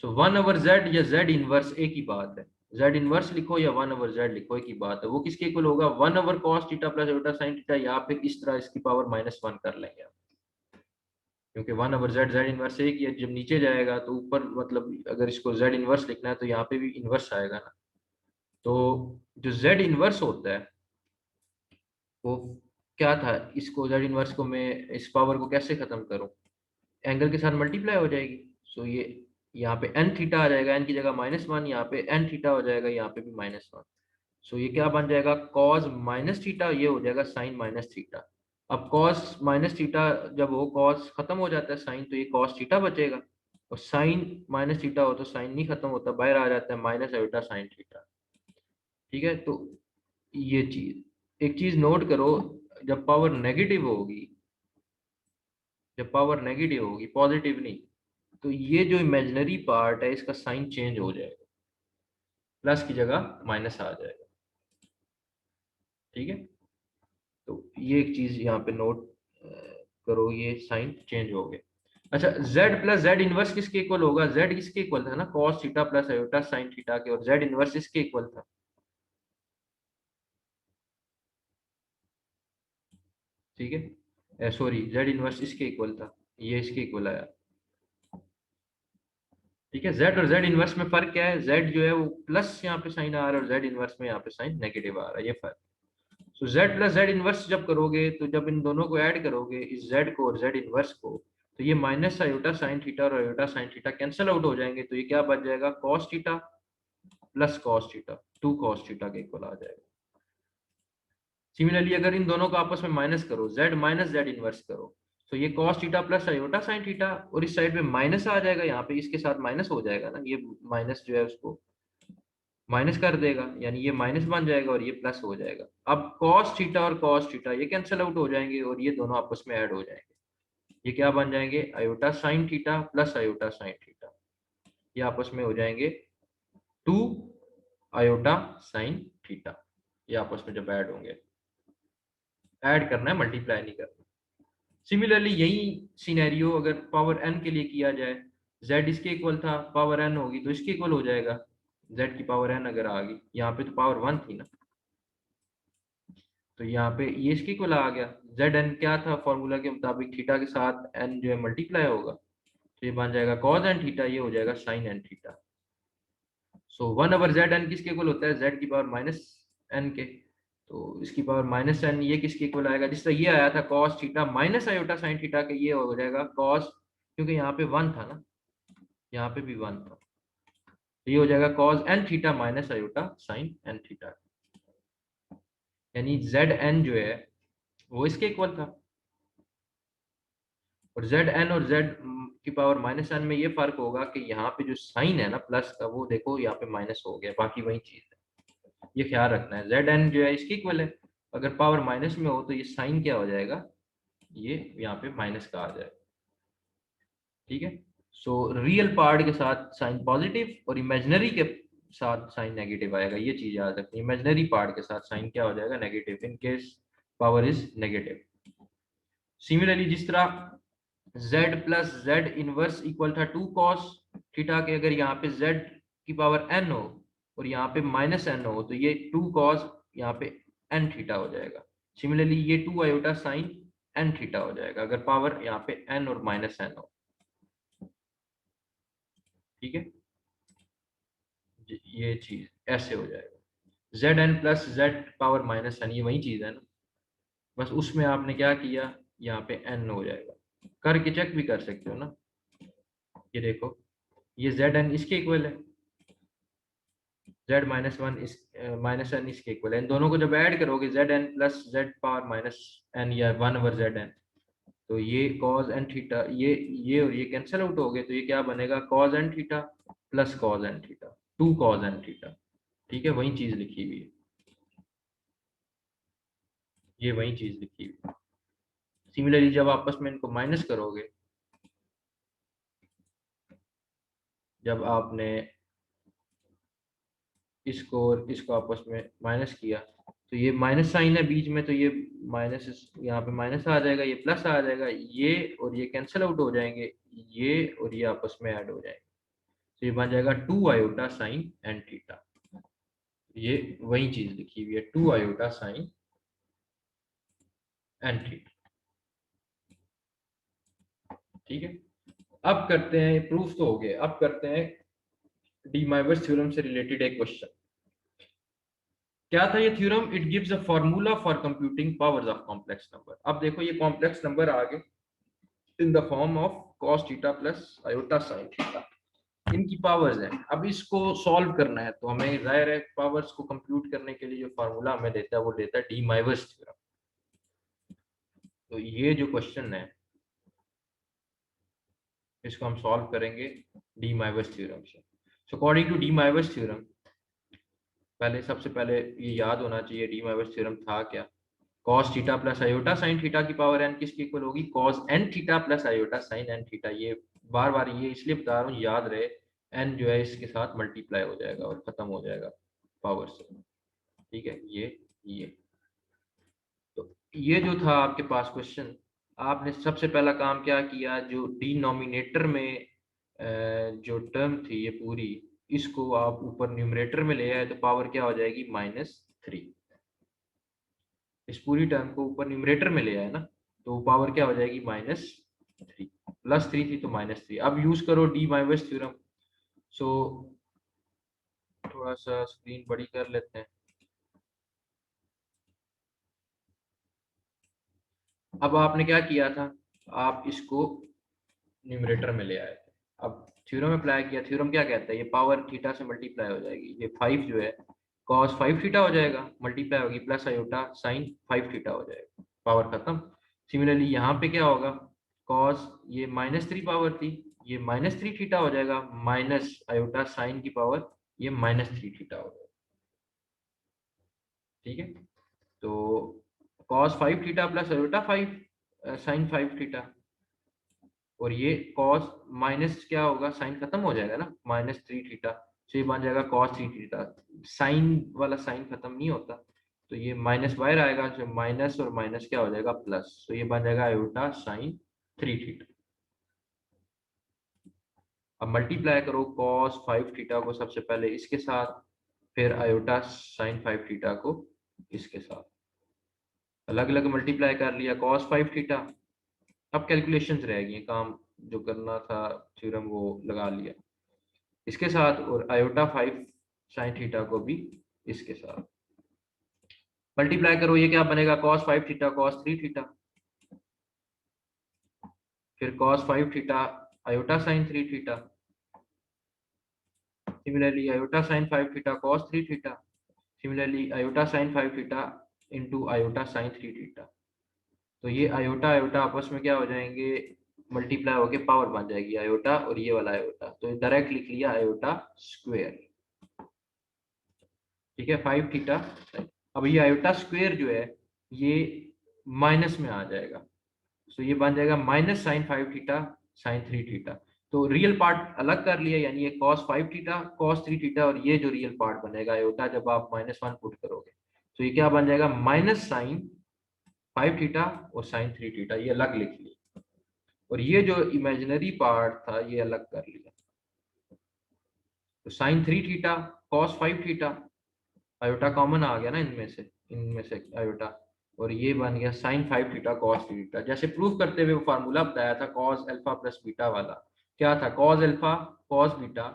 सो 1/z या z इनवर्स एक ही बात है, z इनवर्स लिखो या 1/z लिखो एक ही बात है। वो किसके इक्वल होगा, 1/cos theta plus iota sine theta, या फिर इस तरह इसकी पावर -1 कर लेंगे आप, क्योंकि 1/z z इनवर्स एक ही है। जब नीचे जाएगा तो ऊपर, मतलब अगर इसको z इनवर्स लिखना है तो यहाँ पे भी इनवर्स आएगा ना। तो जो z इनवर्स होता है वो क्या था, इसको z इनवर्स को मैं इस पावर को कैसे खत्म करूं, एंगल के साथ मल्टीप्लाई हो जाएगी। सो ये यहाँ पे n थीटा आ जाएगा, n की जगह -1, यहाँ पे n थीटा हो जाएगा, यहाँ पे भी -1। सो ये क्या बन जाएगा, cos माइनस थीटा, ये हो जाएगा साइन माइनस थीटा। अब cos माइनस थीटा जब हो, cos खत्म हो जाता है साइन, तो ये cos थीटा बचेगा, और साइन माइनस थीटा हो तो साइन नहीं खत्म होता, बाहर आ जाता है माइनस आयोटा साइन थीटा। ठीक है, तो ये चीज, एक चीज नोट करो, जब पावर नेगेटिव होगी, जब पावर नेगेटिव होगी पॉजिटिव नहीं, तो ये जो इमेजिनरी पार्ट है इसका साइन चेंज हो जाएगा, प्लस की जगह माइनस आ जाएगा। ठीक है, तो ये एक चीज यहाँ पे नोट करो, ये साइन चेंज हो गया। अच्छा, z प्लस जेड इनवर्स किसके इक्वल होगा, z किसके इक्वल था ना, cos theta plus iota sine theta के, और z इनवर्स इसके इक्वल था। ठीक है, सॉरी, z इनवर्स इसके इक्वल था, ये इसके इक्वल आया। ठीक है, z और z इनवर्स में फर्क क्या है, z जो है वो प्लस यहाँ पे साइन आ रहा है, और z इनवर्स में यहाँ पे साइन नेगेटिव आ रहा है, ये फर्क। सो z प्लस जेड इनवर्स जब करोगे, तो जब इन दोनों को ऐड करोगे, इस z को और z इनवर्स को, तो ये माइनस आयोटा साइन थीटा और iota sine theta cancel out हो जाएंगे, तो ये क्या बच जाएगा, cos theta plus cos theta, 2 cos theta के इक्वल आ जाएगा। सिमिलरली अगर इन दोनों को आपस में माइनस करो, z माइनस जेड इनवर्स करो, तो ये cos theta plus iota sine theta, और इस साइड में माइनस आ जाएगा, यहाँ पे इसके साथ माइनस हो जाएगा ना, ये माइनस जो है उसको माइनस कर देगा, यानी ये माइनस बन जाएगा और ये प्लस हो जाएगा। अब कॉस थीटा और कॉस थीटा ये कैंसिल आउट हो जाएंगे और ये दोनों आपस में ऐड हो जाएंगे। ये क्या बन जाएंगे, iota sine theta plus iota sine theta, ये आपस में हो जाएंगे 2 आयोटा साइन थीटा। ये आपस में जब ऐड होंगे, ऐड करना है, मल्टीप्लाई नहीं करना। सिमिलरली यही सिनेरियो अगर पावर n के लिए किया जाए, z इसके इक्वल था, पावर n होगी तो इसके इक्वल हो जाएगा, z की पावर n अगर आ गई, यहाँ पे तो पावर 1 थी ना, तो यहाँ पे ये इसके इक्वल आ गया। जेड एन क्या था फॉर्मूला के मुताबिक, थीटा के साथ एन जो है मल्टीप्लाई होगा, तो ये बन जाएगा कॉज एन थीटा, ये हो जाएगा साइन एन थीटा। सो 1/zn किसके इक्वल होता है, z की पावर माइनस एन के, तो इसकी पावर माइनस एन ये किसके इक्वल आएगा, जिस तरह ये आया था cos theta minus iota sine theta के, ये हो जाएगा कॉस, क्योंकि यहाँ पे 1 था ना, यहाँ पे भी 1 था, तो ये हो जाएगा cos n theta minus iota sine n theta, यानी जेड एन जो है वो इसके इक्वल था। और जेड एन और जेड की पावर माइनस एन में ये फर्क होगा कि यहाँ पे जो साइन है ना प्लस का, वो देखो यहाँ पे माइनस हो गया, बाकी वही चीज है, ये ख्याल रखना है। जेड एन जो है इसके इक्वल है, अगर पावर माइनस में हो तो ये साइन क्या हो जाएगा, ये यहाँ पे माइनस का आ जाएगा। ठीक है, सो रियल पार्ट के साथ साइन पॉजिटिव और इमेजिनरी के साथ साइन नेगेटिव आएगा, ये चीज याद रखनी। इमेजिनरी पार्ट के साथ साइन क्या हो जाएगा, negative, in case power is negative. Similarly जिस तरह z plus Z inverse equal था 2 कॉस थीटा के, अगर यहाँ पे z की पावर n हो और यहाँ पे माइनस n हो तो ये 2 कॉस यहाँ पे n थीटा हो जाएगा। सिमिलरली ये 2 आयोटा साइन n थीटा हो जाएगा अगर पावर यहाँ पे n और माइनस n हो। ठीक है, ये चीज ऐसे हो जाएगा, z n plus z power minus n, ये वही चीज है ना, बस उसमें आपने क्या किया, यहाँ पे n हो जाएगा। करके चेक भी कर सकते हो ना, ये देखो ये जेड एन इसके इक्वल है, जेड माइनस वन इस माइनस एन इसके इक्वल है, इन दोनों को जब ऐड करोगे z n plus z power minus n या 1/zn, तो ये कॉज एन थीटा, ये और ये कैंसिल आउट हो गए, तो ये क्या बनेगा, cos n theta plus cos n theta, 2 cos n theta. ठीक है, वही चीज लिखी हुई है, ये वही चीज लिखी हुई है। सिमिलरली जब आपस में इनको माइनस करोगे, जब आपने इसको और इसको आपस में माइनस किया, तो ये माइनस साइन है बीच में, तो ये माइनस यहाँ पे माइनस आ जाएगा, ये प्लस आ जाएगा, ये और ये कैंसिल आउट हो जाएंगे, ये और ये आपस में ऐड हो जाएंगे, तो ये बन जाएगा 2 आयोटा साइन एन थीटा। ये वही चीज लिखी हुई है, 2 आयोटा साइन एन थीटा। ठीक है, अब करते हैं, प्रूफ तो हो गए, अब करते हैं डी माइवर्स थ्योरम से रिलेटेड एक क्वेश्चन। क्या था ये theorem, it gives a formula for computing powers of complex number. अब देखो ये कॉम्प्लेक्स नंबर आ गए इन the form of cos theta plus iota sine theta, इनकी पावर्स हैं। अब इसको सॉल्व करना है तो हमें जाहिर है पावर्स को कंप्यूट करने के लिए जो फार्मूला हमें देता है वो देता है डी माइवर्स थ्योरम। तो ये जो क्वेश्चन है इसको हम सॉल्व करेंगे डी माइवर्स थ्योरम से। So according to D Moivre's theorem, पहले सबसे पहले ये याद होना चाहिए डी माइवर्स थ्योरम था क्या, cos theta plus iota sine theta की पावर n किसकी इक्वल होगी, cos n theta plus iota sign n theta. ये बार बार ये इसलिए बता रहा हूँ, याद रहे, n जो है इसके साथ मल्टीप्लाई हो जाएगा और खत्म हो जाएगा पावर से। ठीक है, ये तो ये जो था आपके पास क्वेश्चन, आपने सबसे पहला काम क्या किया, जो डिनोमिनेटर में जो टर्म थी ये पूरी, इसको आप ऊपर न्यूमरेटर में ले आए तो पावर क्या हो जाएगी, -3। इस पूरी टर्म को ऊपर न्यूमरेटर में ले आए ना, तो पावर क्या हो जाएगी, -3, +3 थी तो -3। अब यूज करो डी माइवर्स थ्योरम। सो थोड़ा सा स्क्रीन बड़ी कर लेते हैं। अब आपने क्या किया था, आप इसको न्यूमरेटर में ले आए थे, अब थ्योरम अप्लाई किया। थ्योरम क्या कहता है, ये पावर थीटा से मल्टीप्लाई हो जाएगी, ये 5 जो है cos 5 थीटा हो जाएगा, मल्टीप्लाई होगी प्लस आयोटा साइन 5 थीटा हो जाएगा, पावर खत्म। सिमिलरली यहाँ पे क्या होगा, cos ये -3 पावर थी, ये -3 थीटा हो जाएगा, माइनस आयोटा साइन की पावर ये -3 थीटा हो गया। ठीक है, तो cos 5 theta plus iota 5 sin 5 theta, और ये cos माइनस क्या होगा, साइन खत्म हो जाएगा ना, -3 थीटा, तो ये बन जाएगा cos 3 थीटा। साइन वाला साइन खत्म नहीं होता, तो ये माइनस बाहर आएगा, जो माइनस और माइनस क्या हो जाएगा प्लस, तो ये बन जाएगा आयोटा साइन 3 थीटा। अब मल्टीप्लाई करो cos 5 थीटा को सबसे पहले इसके साथ, फिर आयोटा साइन 5 थीटा को इसके साथ, अलग अलग मल्टीप्लाई कर लिया cos 5 थीटा। अब कैलकुलेशंस रह गई, काम जो करना था थ्योरम वो लगा लिया इसके साथ, और आयोटा 5 साइन थीटा को भी इसके साथ मल्टीप्लाई करो, ये क्या बनेगा cos 5 थीटा cos 3 थीटा, फिर cos 5 theta iota sine 3 theta, similarly iota sine 5 theta cos 3 theta, similarly iota sine 5 theta into iota sine 3 theta. तो ये आयोटा आयोटा आपस में क्या हो जाएंगे, मल्टीप्लाई होके पावर बन जाएगी आयोटा और ये वाला आयोटा, तो डायरेक्ट लिख लिया आयोटा स्क्वायर। ठीक है, 5 थीटा। अब ये आयोटा स्क्वायर जो है ये माइनस में आ जाएगा, तो ये बन जाएगा minus sine 5 theta sine 3 theta. तो रियल पार्ट अलग कर लिया, यानी ये cos 5 थीटा cos 3 थीटा, और ये जो रियल पार्ट बनेगा आयोटा जब आप -1 पुट करोगे, तो ये क्या बन जाएगा माइनस साइन 5 थीटा और साइन 3 थीटा, ये अलग लिख लिया, और ये जो इमेजिनरी पार्ट था ये अलग कर लिया। तो sine 3 theta cos 5 theta, iota common आ गया ना इनमें से आयोटा, और ये बन गया साइन 5 थीटा cos 3 थीटा। जैसे प्रूफ करते हुए वो फार्मूला बताया था cos अल्फा प्लस बीटा वाला, क्या था cos alpha cos beta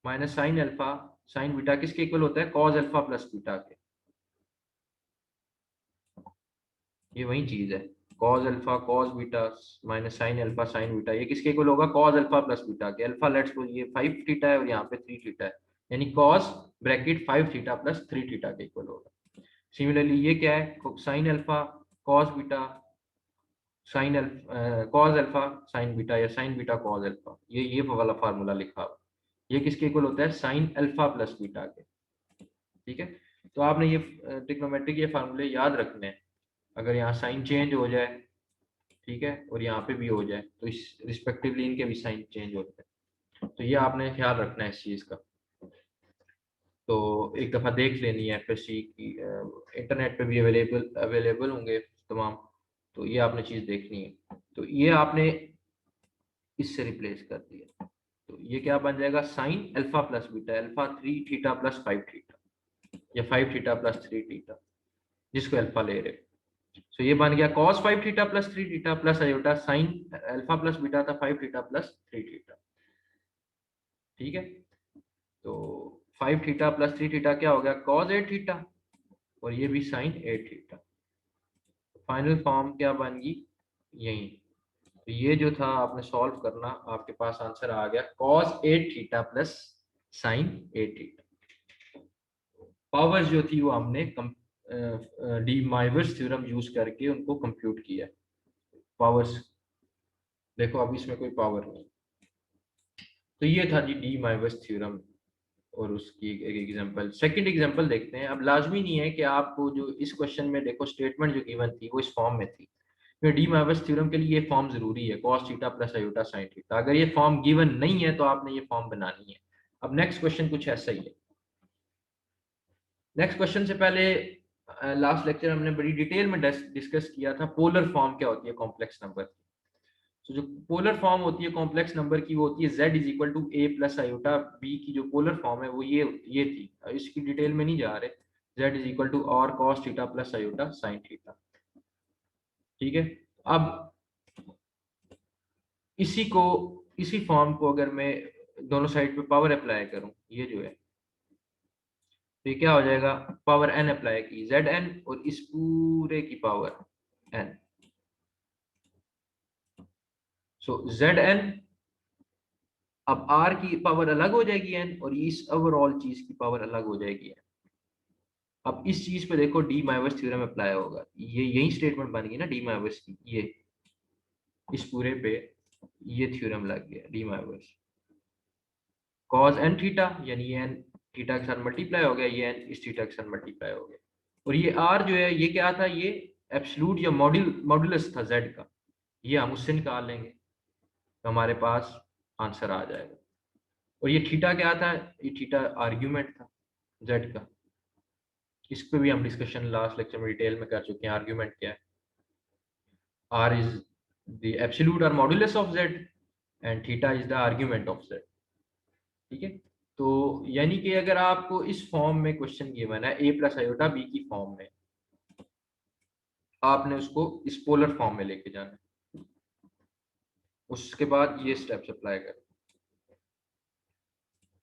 minus sine alpha sine beta किसके इक्वल होता है cos अल्फा प्लस बीटा के, ये वही चीज है, cos alpha cos beta minus sine alpha sine beta, ये किसके इक्वल होगा cos अल्फा प्लस बीटा के। अल्फा लेट्स सपोज ये 5 थीटा है और यहाँ पे 3 थीटा है, यानी cos bracket 5 theta plus 3 theta के इक्वल होगा। सिमिलरली ये क्या है sine alpha cos beta sine alpha cos alpha sine beta, या साइन बीटा cos अल्फा, ये वाला फार्मूला लिखा हुआ, ये किसके इक्वल होता है साइन अल्फा प्लस बीटा के। ठीक है, तो आपने ये ट्रिग्नोमेट्रिक ये फार्मूले याद रखने हैं, अगर यहाँ साइन चेंज हो जाए, ठीक है, और यहाँ पे भी हो जाए, तो इस रिस्पेक्टिवली इनके भी साइन चेंज होते हैं, तो ये आपने ख्याल रखना है इस चीज़ का। तो एक दफ़ा देख लेनी है एफएससी की, इंटरनेट पे भी अवेलेबल अवेलेबल होंगे तमाम, तो ये आपने चीज़ देखनी है। तो ये आपने इससे रिप्लेस कर दिया, तो ये क्या बन जाएगा sine alpha plus beta, alpha 3 theta plus 5 theta, या 5 थीटा प्लस 3 थीटा, जिसको अल्फा ले रहे। तो ये बन गया cos 5 theta plus 3 theta plus iota sine alpha plus beta था 5 थीटा प्लस 3 थीटा। ठीक है, तो 5 थीटा प्लस 3 थीटा क्या हो गया cos 8 थीटा, और ये भी साइन 8 थीटा। फाइनल फॉर्म क्या बन गई यही, तो ये जो था आपने सॉल्व करना, आपके पास आंसर आ गया cos 8 theta plus sign 8 theta. Powers जो थी वो हमने डी माइवर्स थ्योरम यूज करके उनको कंप्यूट किया। पावर्स देखो अब इसमें कोई पावर नहीं, तो ये था जी डी माइवर्स थ्योरम, और उसकी एक एग्जांपल। सेकंड एग्जांपल देखते हैं। अब लाजमी नहीं है कि आपको जो इस क्वेश्चन में देखो स्टेटमेंट जो गिवन थी वो इस फॉर्म में थी, तो डी माइवर्स थ्योरम के लिए ये फॉर्म जरूरी है cos theta plus iota sine theta. अगर ये फॉर्म गिवन नहीं है तो आपने ये फॉर्म बनानी है। अब नेक्स्ट क्वेश्चन कुछ ऐसा ही है। नेक्स्ट क्वेश्चन से पहले लास्ट लेक्चर हमने बड़ी डिटेल में डिस्कस किया था पोलर फॉर्म क्या होती है कॉम्प्लेक्स नंबर। तो जो पोलर फॉर्म होती है कॉम्प्लेक्स नंबर की वो होती है z is equal to a plus iota b की जो पोलर फॉर्म है वो ये थी, इसकी डिटेल में नहीं जा रहे। z इज इक्वल टू और cos theta plus iota sine theta. ठीक है, अब इसी फॉर्म को अगर मैं दोनों साइड पे पावर अप्लाई करूं, ये जो है, तो ये क्या हो जाएगा पावर n अप्लाई की zn और इस पूरे की पावर n, सो zn। अब r की पावर अलग हो जाएगी n, और इस ओवरऑल चीज की पावर अलग हो जाएगी n। अब इस चीज पे देखो डी माइवर्स थ्योरम अप्लाई होगा, ये यही स्टेटमेंट बन गई ना डी माइवर्स की, ये इस पूरे पे ये थ्योरम लग गया डी माइवर्स। cos n थीटा, यानी ये n थीटा के साथ मल्टीप्लाई हो गया, ये n इस थीटा के साथ मल्टीप्लाई हो गया। और ये r जो है ये क्या था, ये एब्सोल्यूट या मॉड्यूलस था z का, ये हम उससे निकाल लेंगे तो हमारे पास आंसर आ जाएगा। और ये थीटा क्या था, ये थीटा आर्ग्यूमेंट था z का। इस पे भी हम डिस्कशन लास्ट लेक्चर में डिटेल में कर चुके हैं, आर्ग्यूमेंट क्या है। r is the absolute or modulus of z and theta is the argument of z। ठीक है, तो यानी कि अगर आपको इस फॉर्म में क्वेश्चन गिवन है a प्लस आयोटा b की फॉर्म में, आपने उसको इस पोलर फॉर्म में लेके जाना है। उसके बाद ये स्टेप्स अप्लाई कर,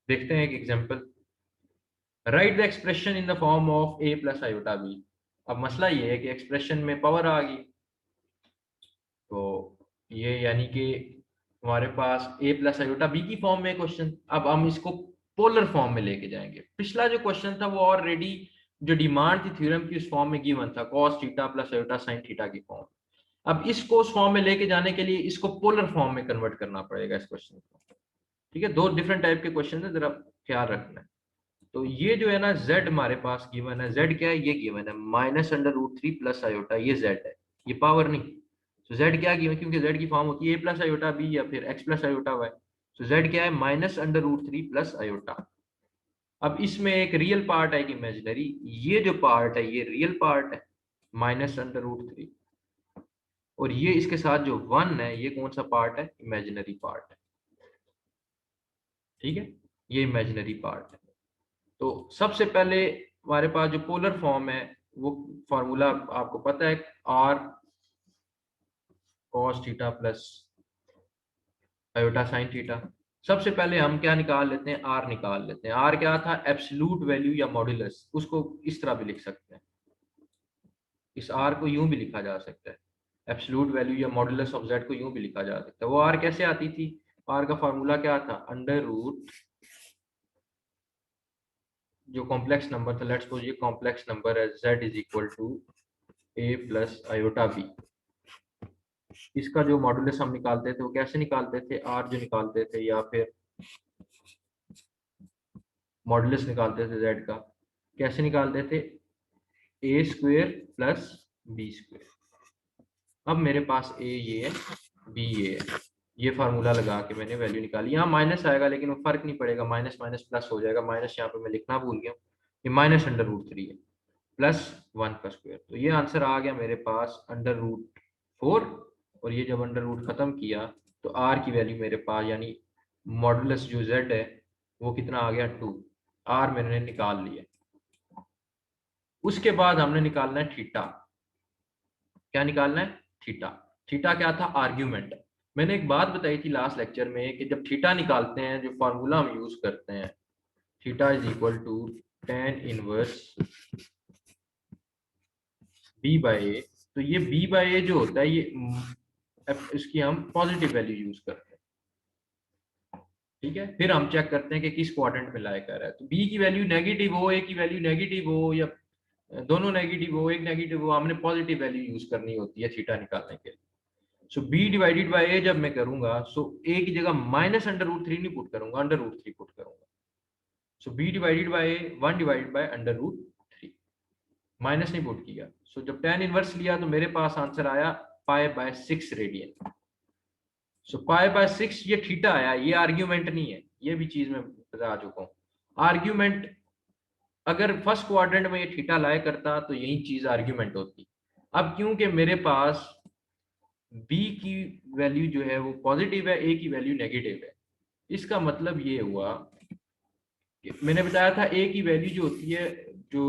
देखते हैं एक example. Right the expression in the form of a plus iota b। अब मसला ये है कि एक्सप्रेशन में पावर आ गई, तो ये यानी कि हमारे पास a प्लस आयोटा b की फॉर्म में क्वेश्चन, अब हम इसको पोलर फॉर्म में लेके जाएंगे। पिछला जो क्वेश्चन था वो ऑलरेडी जो डिमांड थी थ्योरम की उस फॉर्म में गिवन था, cos theta plus iota sin theta की फॉर्म। अब इसको उस फॉर्म में लेके जाने के लिए इसको पोलर फॉर्म में कन्वर्ट करना पड़ेगा इस क्वेश्चन को। ठीक है, दो डिफरेंट टाइप के क्वेश्चन है, जरा ख्याल रखना है। तो ये जो है ना z हमारे पास गिवन है, z क्या है, ये गिवन है -√3 प्लस आयोटा, ये z है, ये पावर नहीं। तो z क्या गिवन, क्योंकि z की फॉर्म होती है a प्लस आयोटा b या फिर x प्लस आयोटा y। तो z क्या है, -√3 प्लस आयोटा। अब इसमें एक रियल पार्ट है, एक इमेजिनरी। ये जो पार्ट है ये रियल पार्ट है -√3, और ये इसके साथ जो 1 है ये कौन सा पार्ट है, इमेजिनरी पार्ट है। ठीक है, ये इमेजिनरी पार्ट है। तो सबसे पहले हमारे पास जो पोलर फॉर्म है वो फॉर्मूला आपको पता है, r cos theta plus iota sin theta. सबसे पहले हम क्या निकाल लेते हैं, r निकाल लेते हैं। r क्या था, एब्सोल्यूट वैल्यू या मॉड्यूलस, उसको इस तरह भी लिख सकते हैं, इस r को यूं भी लिखा जा सकता है, एब्सोल्यूट वैल्यू या मॉड्यूलस ऑफ z को यूं भी लिखा जा सकता है। वो r कैसे आती थी, r का फॉर्मूला क्या था, अंडर रूट जो कॉम्प्लेक्स नंबर था, लेट्स सपोज ये कॉम्प्लेक्स नंबर है, z is equal to a plus iota b। इसका जो मॉडुलस हम निकालते थे वो कैसे निकालते थे, r जो निकालते थे या फिर मॉडुलस निकालते थे z का, कैसे निकालते थे, a square plus b square. अब मेरे पास a ये है, b ये है, ये फार्मूला लगा के मैंने वैल्यू निकाली। यहाँ माइनस आएगा लेकिन वो फर्क नहीं पड़ेगा, माइनस माइनस प्लस हो जाएगा। माइनस यहाँ पे मैं लिखना भूल गया, ये -√3 है प्लस 1 का स्क्वायर। तो ये आंसर आ गया मेरे पास √4। और ये जब अंडर रूट खत्म किया तो r की वैल्यू मेरे पास, यानी मॉडुलस जो z है वो कितना आ गया, 2। r मैंने निकाल लिया। उसके बाद हमने निकालना है थीटा। क्या निकालना है, थीटा। थीटा क्या था, आर्ग्यूमेंट। मैंने एक बात बताई थी लास्ट लेक्चर में कि जब थीटा निकालते हैं जो फॉर्मूला हम यूज करते हैं, theta is equal to tan inverse b by a. तो ये b बाय ए जो होता है ये इसकी हम पॉजिटिव वैल्यू यूज करते हैं। ठीक है, फिर हम चेक करते हैं कि किस क्वाड्रेंट में लाई कर रहा है। तो b की वैल्यू नेगेटिव हो, a की वैल्यू नेगेटिव हो, या दोनों नेगेटिव हो, एक नेगेटिव हो, हमने पॉजिटिव वैल्यू यूज करनी होती है थीटा निकालने के लिए। सो b डिवाइडेड बाय a जब मैं करूंगा, सो a की जगह -√3 नहीं पुट करूंगा, √3 पुट करूंगा। सो b divided by 1 divided by √3, minus नहीं पुट किया। सो जब tan इनवर्स लिया तो मेरे पास आंसर आया π/6 रेडियन। सो π/6 ये थीटा आया, ये आर्ग्यूमेंट नहीं है, ये भी चीज मैं बता चुका हूँ। आर्ग्यूमेंट अगर फर्स्ट क्वाड्रेंट में ये थीटा लाया करता तो यही चीज आर्ग्यूमेंट होती। अब क्योंकि मेरे पास b की वैल्यू जो है वो पॉजिटिव है, a की वैल्यू नेगेटिव है, इसका मतलब ये हुआ कि मैंने बताया था a की वैल्यू जो होती है, जो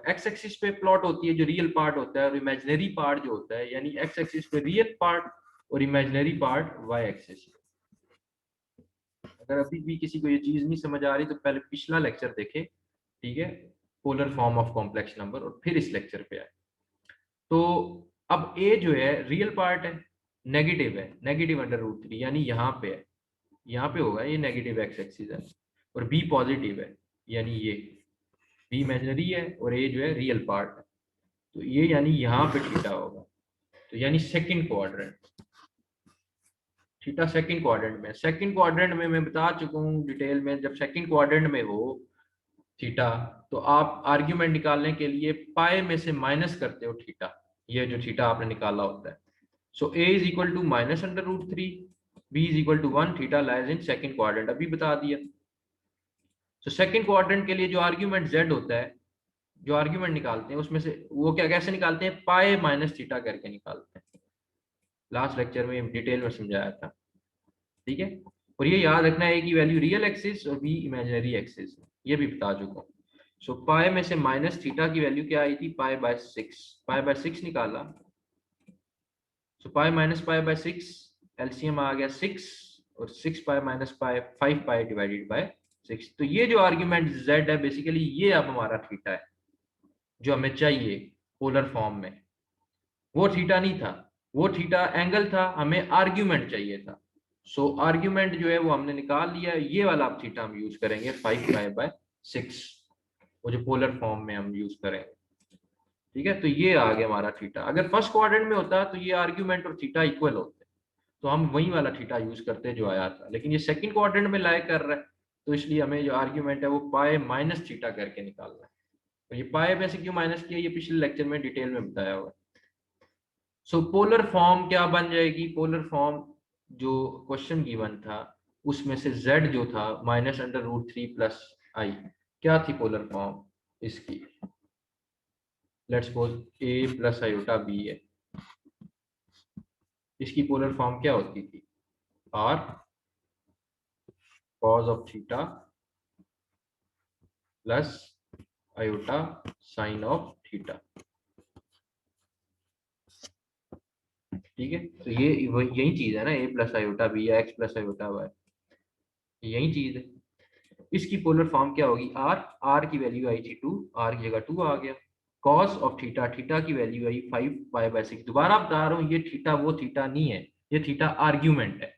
एक्स एक्सिस पे प्लॉट होती है, जो रियल पार्ट होता है, और इमेजिनरी पार्ट जो होता है, यानी एक्स एक्सिस पे रियल पार्ट और इमेजिनरी पार्ट वाई एक्सिस। अगर अभी भी किसी को ये चीज नहीं समझ आ रही तो पहले पिछला लेक्चर देखे, ठीक है, polar form of complex number, और फिर इस लेक्चर पे आए। तो अब a जो है रियल पार्ट है, नेगेटिव है, नेगेटिव √3, यानी यहाँ पे है, यहाँ पे होगा, ये नेगेटिव एक्स एक्सिस है। और b पॉजिटिव है, यानी ये b इमेजिनरी है, और a जो है रियल पार्ट है। तो ये यानी यहाँ पे थीटा होगा, तो यानी second quadrant theta second quadrant में, सेकंड क्वाड्रेंट में मैं बता चुका हूँ डिटेल में, जब सेकंड क्वाड्रेंट में हो थीटा, तो आप आर्ग्यूमेंट निकालने के लिए पाए में से माइनस करते हो थीटा, ये जो थीटा आपने निकाला होता है। So a is equal to minus under root 3, b is equal to 1, theta lies in second quadrant, अभी बता दिया। सो सेकंड क्वाड्रेंट के लिए जो आर्ग्यूमेंट z होता है, जो आर्ग्यूमेंट निकालते हैं उसमें से वो क्या कैसे निकालते हैं, पाए माइनस थीटा करके निकालते हैं। लास्ट लेक्चर में डिटेल में समझाया था, ठीक है। और ये याद रखना है कि वैल्यू रियल एक्सिस और बी इमेजिनरी एक्सिस, ये भी बता चुका हूँ। सो पाए में से माइनस थीटा की वैल्यू क्या आई थी, पाए बाय 6, पाए बाय 6 निकाला। सो pi minus pi by 6, LCM आ गया 6, और 6 पाए माइनस पाए 5 पाए डिवाइडेड बाय 6। तो ये जो आर्ग्यूमेंट z है बेसिकली ये अब हमारा थीटा है जो हमें चाहिए पोलर फॉर्म में। वो थीटा नहीं था, वो थीटा एंगल था, हमें आर्ग्यूमेंट चाहिए था। सो आर्ग्यूमेंट जो है वो हमने निकाल लिया, ये वाला अब थीटा हम यूज करेंगे 5 पाई बाय 6, वो जो पोलर फॉर्म में हम यूज करेंगे, ठीक है। तो ये आ गया हमारा थीटा। अगर फर्स्ट क्वाड्रेंट में होता तो ये आर्ग्यूमेंट और थीटा इक्वल होते, तो हम वही वाला थीटा यूज करते जो आया था, लेकिन ये सेकंड क्वाड्रेंट में लाए कर रहा है, तो इसलिए हमें जो आर्ग्यूमेंट है वो पाए माइनस थीटा करके निकालना है। तो ये पाए में से क्यों माइनस किया, ये पिछले लेक्चर में डिटेल में बताया हुआ है। सो पोलर फॉर्म क्या बन जाएगी, पोलर फॉर्म जो क्वेश्चन गिवन था उसमें से z जो था माइनस अंडर रूट 3 प्लस आई, क्या थी पोलर फॉर्म इसकी, let's suppose a plus iota b है, इसकी पोलर फॉर्म क्या होती थी, r cos of theta plus iota sign of theta, ठीक है। तो ये यही चीज है ना, a प्लस आयोटा b या x प्लस आयोटा y, यही चीज है। इसकी पोलर फॉर्म क्या होगी, r, r की वैल्यू आई थी 2, r की जगह 2 आ गया। cos ऑफ थीटा, थीटा की वैल्यू आई 5 पाई बाय 6। दोबारा बता रहा हूँ ये थीटा वो थीटा नहीं है, ये थीटा आर्ग्यूमेंट है।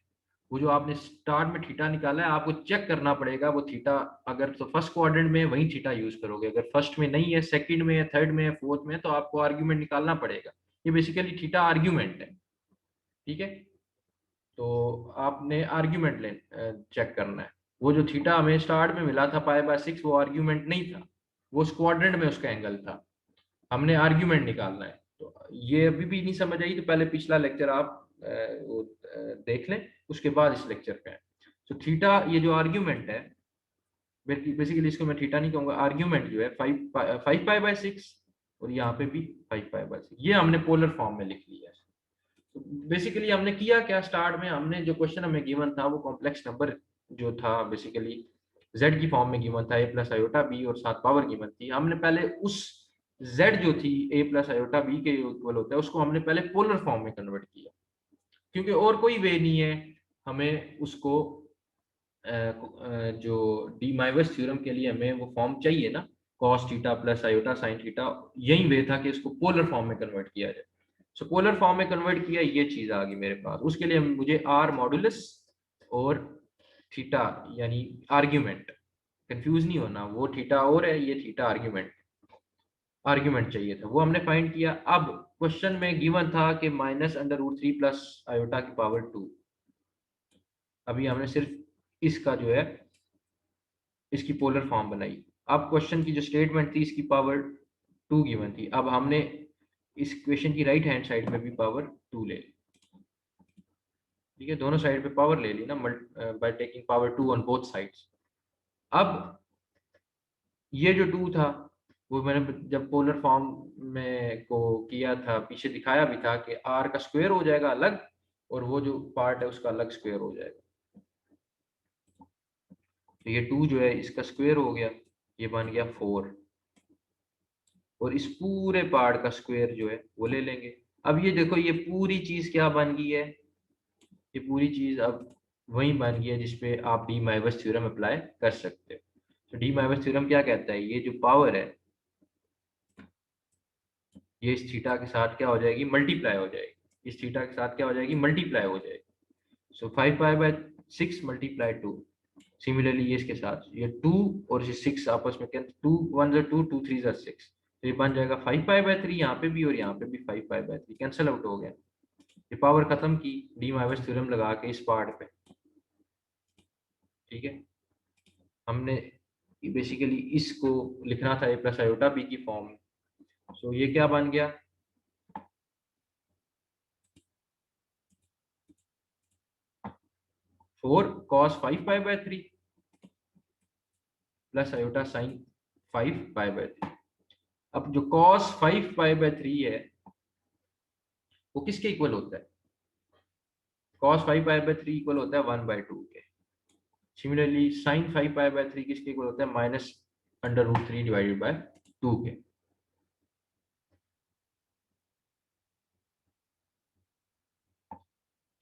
वो जो आपने स्टार्ट में थीटा निकाला है आपको चेक करना पड़ेगा वो थीटा, अगर तो फर्स्ट क्वाड्रेंट में वही थीटा यूज करोगे, अगर फर्स्ट में नहीं है, सेकंड में है, थर्ड में है, फोर्थ में है, तो आपको आर्ग्यूमेंट निकालना पड़ेगा। ये बेसिकली थीटा आर्ग्यूमेंट है, ठीक है। तो आपने आर्ग्यूमेंट ले चेक करना है। वो जो थीटा हमें स्टार्ट में मिला था पाई बाय 6, वो आर्ग्यूमेंट नहीं था, वो क्वाड्रेंट में उसका एंगल था, हमने आर्ग्यूमेंट निकालना है। तो ये अभी भी नहीं समझ आई तो पहले पिछला लेक्चर आप देख लें, उसके बाद इस लेक्चर पे आए। तो थीटा ये जो आर्ग्यूमेंट है, बेसिकली इसको मैं थीटा नहीं कहूंगा, आर्ग्यूमेंट जो है 5 पाई बाय 6, और यहाँ पे भी 5 पाई बाय 6, ये हमने पोलर फॉर्म में लिख लिया है। तो बेसिकली हमने किया क्या, स्टार्ट में हमने जो क्वेश्चन हमें गिवन था वो कॉम्प्लेक्स नंबर जो था बेसिकली z की फॉर्म में गिवन था, a प्लस आयोटा b, और साथ पावर गिवन थी। हमने पहले उस z जो थी a प्लस आयोटा b के इक्वल होता है, उसको हमने पहले पोलर फॉर्म में कन्वर्ट किया, क्योंकि और कोई वे नहीं है हमें उसको जो डी माइवर्स थ्योरम के लिए हमें वो फॉर्म चाहिए ना, cos theta plus iota sine theta, यही वे था कि इसको पोलर फॉर्म में कन्वर्ट किया जाए। सो पोलर फॉर्म में कन्वर्ट किया, ये चीज आ गई मेरे पास। उसके लिए मुझे आर मॉडुलस और थीटा यानी आर्ग्यूमेंट, कंफ्यूज नहीं होना, वो थीटा और है, ये थीटा आर्ग्यूमेंट, आर्ग्यूमेंट चाहिए था, वो हमने फाइंड किया। अब क्वेश्चन में गिवन था कि minus under root 3 plus iota की पावर 2, अभी हमने सिर्फ इसका जो है इसकी पोलर फॉर्म बनाई। अब क्वेश्चन की जो स्टेटमेंट थी इसकी पावर 2 गिवन थी, अब हमने इस क्वेश्चन की राइट हैंड साइड में भी पावर 2 ले ली, ठीक है, दोनों साइड पे पावर ले ली ना, by taking power 2 on both sides. अब ये जो 2 था वो मैंने जब पोलर फॉर्म में को किया था, पीछे दिखाया भी था कि r का स्क्वायर हो जाएगा अलग, और वो जो पार्ट है उसका अलग स्क्वायर हो जाएगा। तो ये 2 जो है इसका स्क्वायर हो गया, ये बन गया 4, और इस पूरे पार्ट का स्क्वायर जो है वो ले लेंगे। अब ये देखो ये पूरी चीज क्या बन गई है, ये पूरी चीज अब वही बन गई है जिसपे आप डी माइवर्स थ्योरम अप्लाई कर सकते हो। तो डी माइवर्स थ्योरम क्या कहता है, ये जो पावर है ये इस थीटा के साथ क्या हो जाएगी, मल्टीप्लाई हो जाएगी, इस थीटा के साथ क्या हो जाएगी, मल्टीप्लाई हो जाएगी। सो 5 पाई बाय 6 मल्टीप्लाई 2, सिमिलरली ये इसके साथ ये 2 और ये 6 आपस में कैंसिल, 2 1 जा 2, 2 3 जा 6, तो ये बन जाएगा 5 पाई बाय 3 यहाँ पे भी, और यहाँ पे भी 5 पाई बाय 3 कैंसिल आउट हो गया। ये पावर खत्म की डी माइनस थ्योरम लगा के इस पार्ट पे, ठीक है। हमने बेसिकली इसको लिखना था ए प्लस आयोटा बी की फॉर्म में। सो ये क्या बन गया, 4 cos 5 pi by 3 plus iota sign 5 pi by 3। अब जो cos 5 पाई बाय 3 है वो किसके इक्वल होता है, cos 5 पाई बाय 3 इक्वल होता है 1/2 के। सिमिलरली sin 5 पाई बाय 3 किसके इक्वल होता है, -√3/2 के।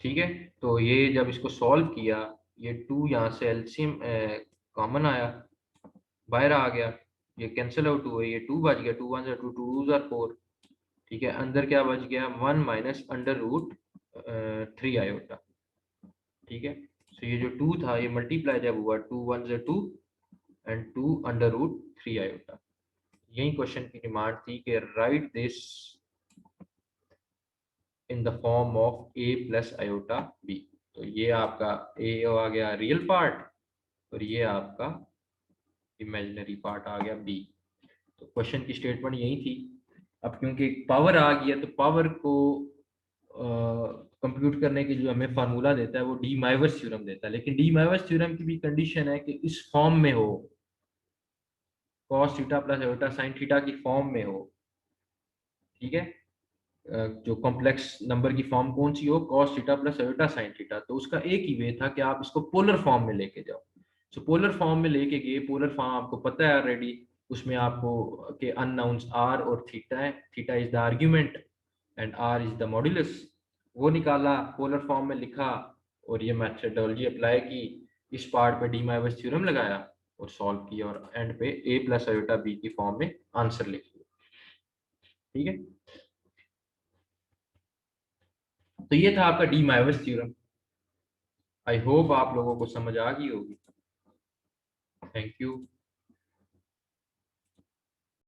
ठीक है, तो ये जब इसको सॉल्व किया, ये 2 यहाँ से एलसीएम कॉमन आया, बाहर आ गया, ये कैंसिल आउट हुए, ये 2 बच गया, 2 1 2 2 2 4। ठीक है, अंदर क्या बच गया, 1 -√3 आयोटा। ठीक है, तो ये जो 2 था ये मल्टीप्लाई जब हुआ, 2 1 2 एंड 2 √3 आयोटा। यही क्वेश्चन की डिमांड थी कि write this in the form of a plus iota b. तो ये आपका ए आ गया रियल पार्ट और ये आपका इमेजिनरी पार्ट आ गया बी। तो क्वेश्चन की स्टेटमेंट यही थी। अब क्योंकि पावर आ गई है तो पावर को कंप्यूट करने के जो हमें फार्मूला देता है वो डी माइवर्स थ्योरम देता है, लेकिन डी माइवर्स थ्योरम की भी कंडीशन है कि इस फॉर्म में हो, cos theta plus iota sine theta की फॉर्म में हो। ठीक है, जो कॉम्प्लेक्स नंबर की फॉर्म कौन सी हो, cos theta plus iota sine theta. तो उसका एक ही वे था कि आप इसको पोलर फॉर्म में लेके जाओ। सो पोलर फॉर्म में लेके गए, पोलर फॉर्म आपको पता है ऑलरेडी, उसमें आपको के अननाउंस आर और थीटा है, theta is the argument and R is the modulus. वो निकाला, पोलर फॉर्म में लिखा और ये मेथडोलॉजी अप्लाई की, इस पार्ट पे डी माइवर्स थ्योरम लगाया और सॉल्व किया और एंड पे ए प्लस आयोटा बी की फॉर्म में आंसर लिख लिया। ठीक है, तो ये था आपका D Moivre's theorem. I hope आप लोगों को समझ आ गई होगी। Thank you.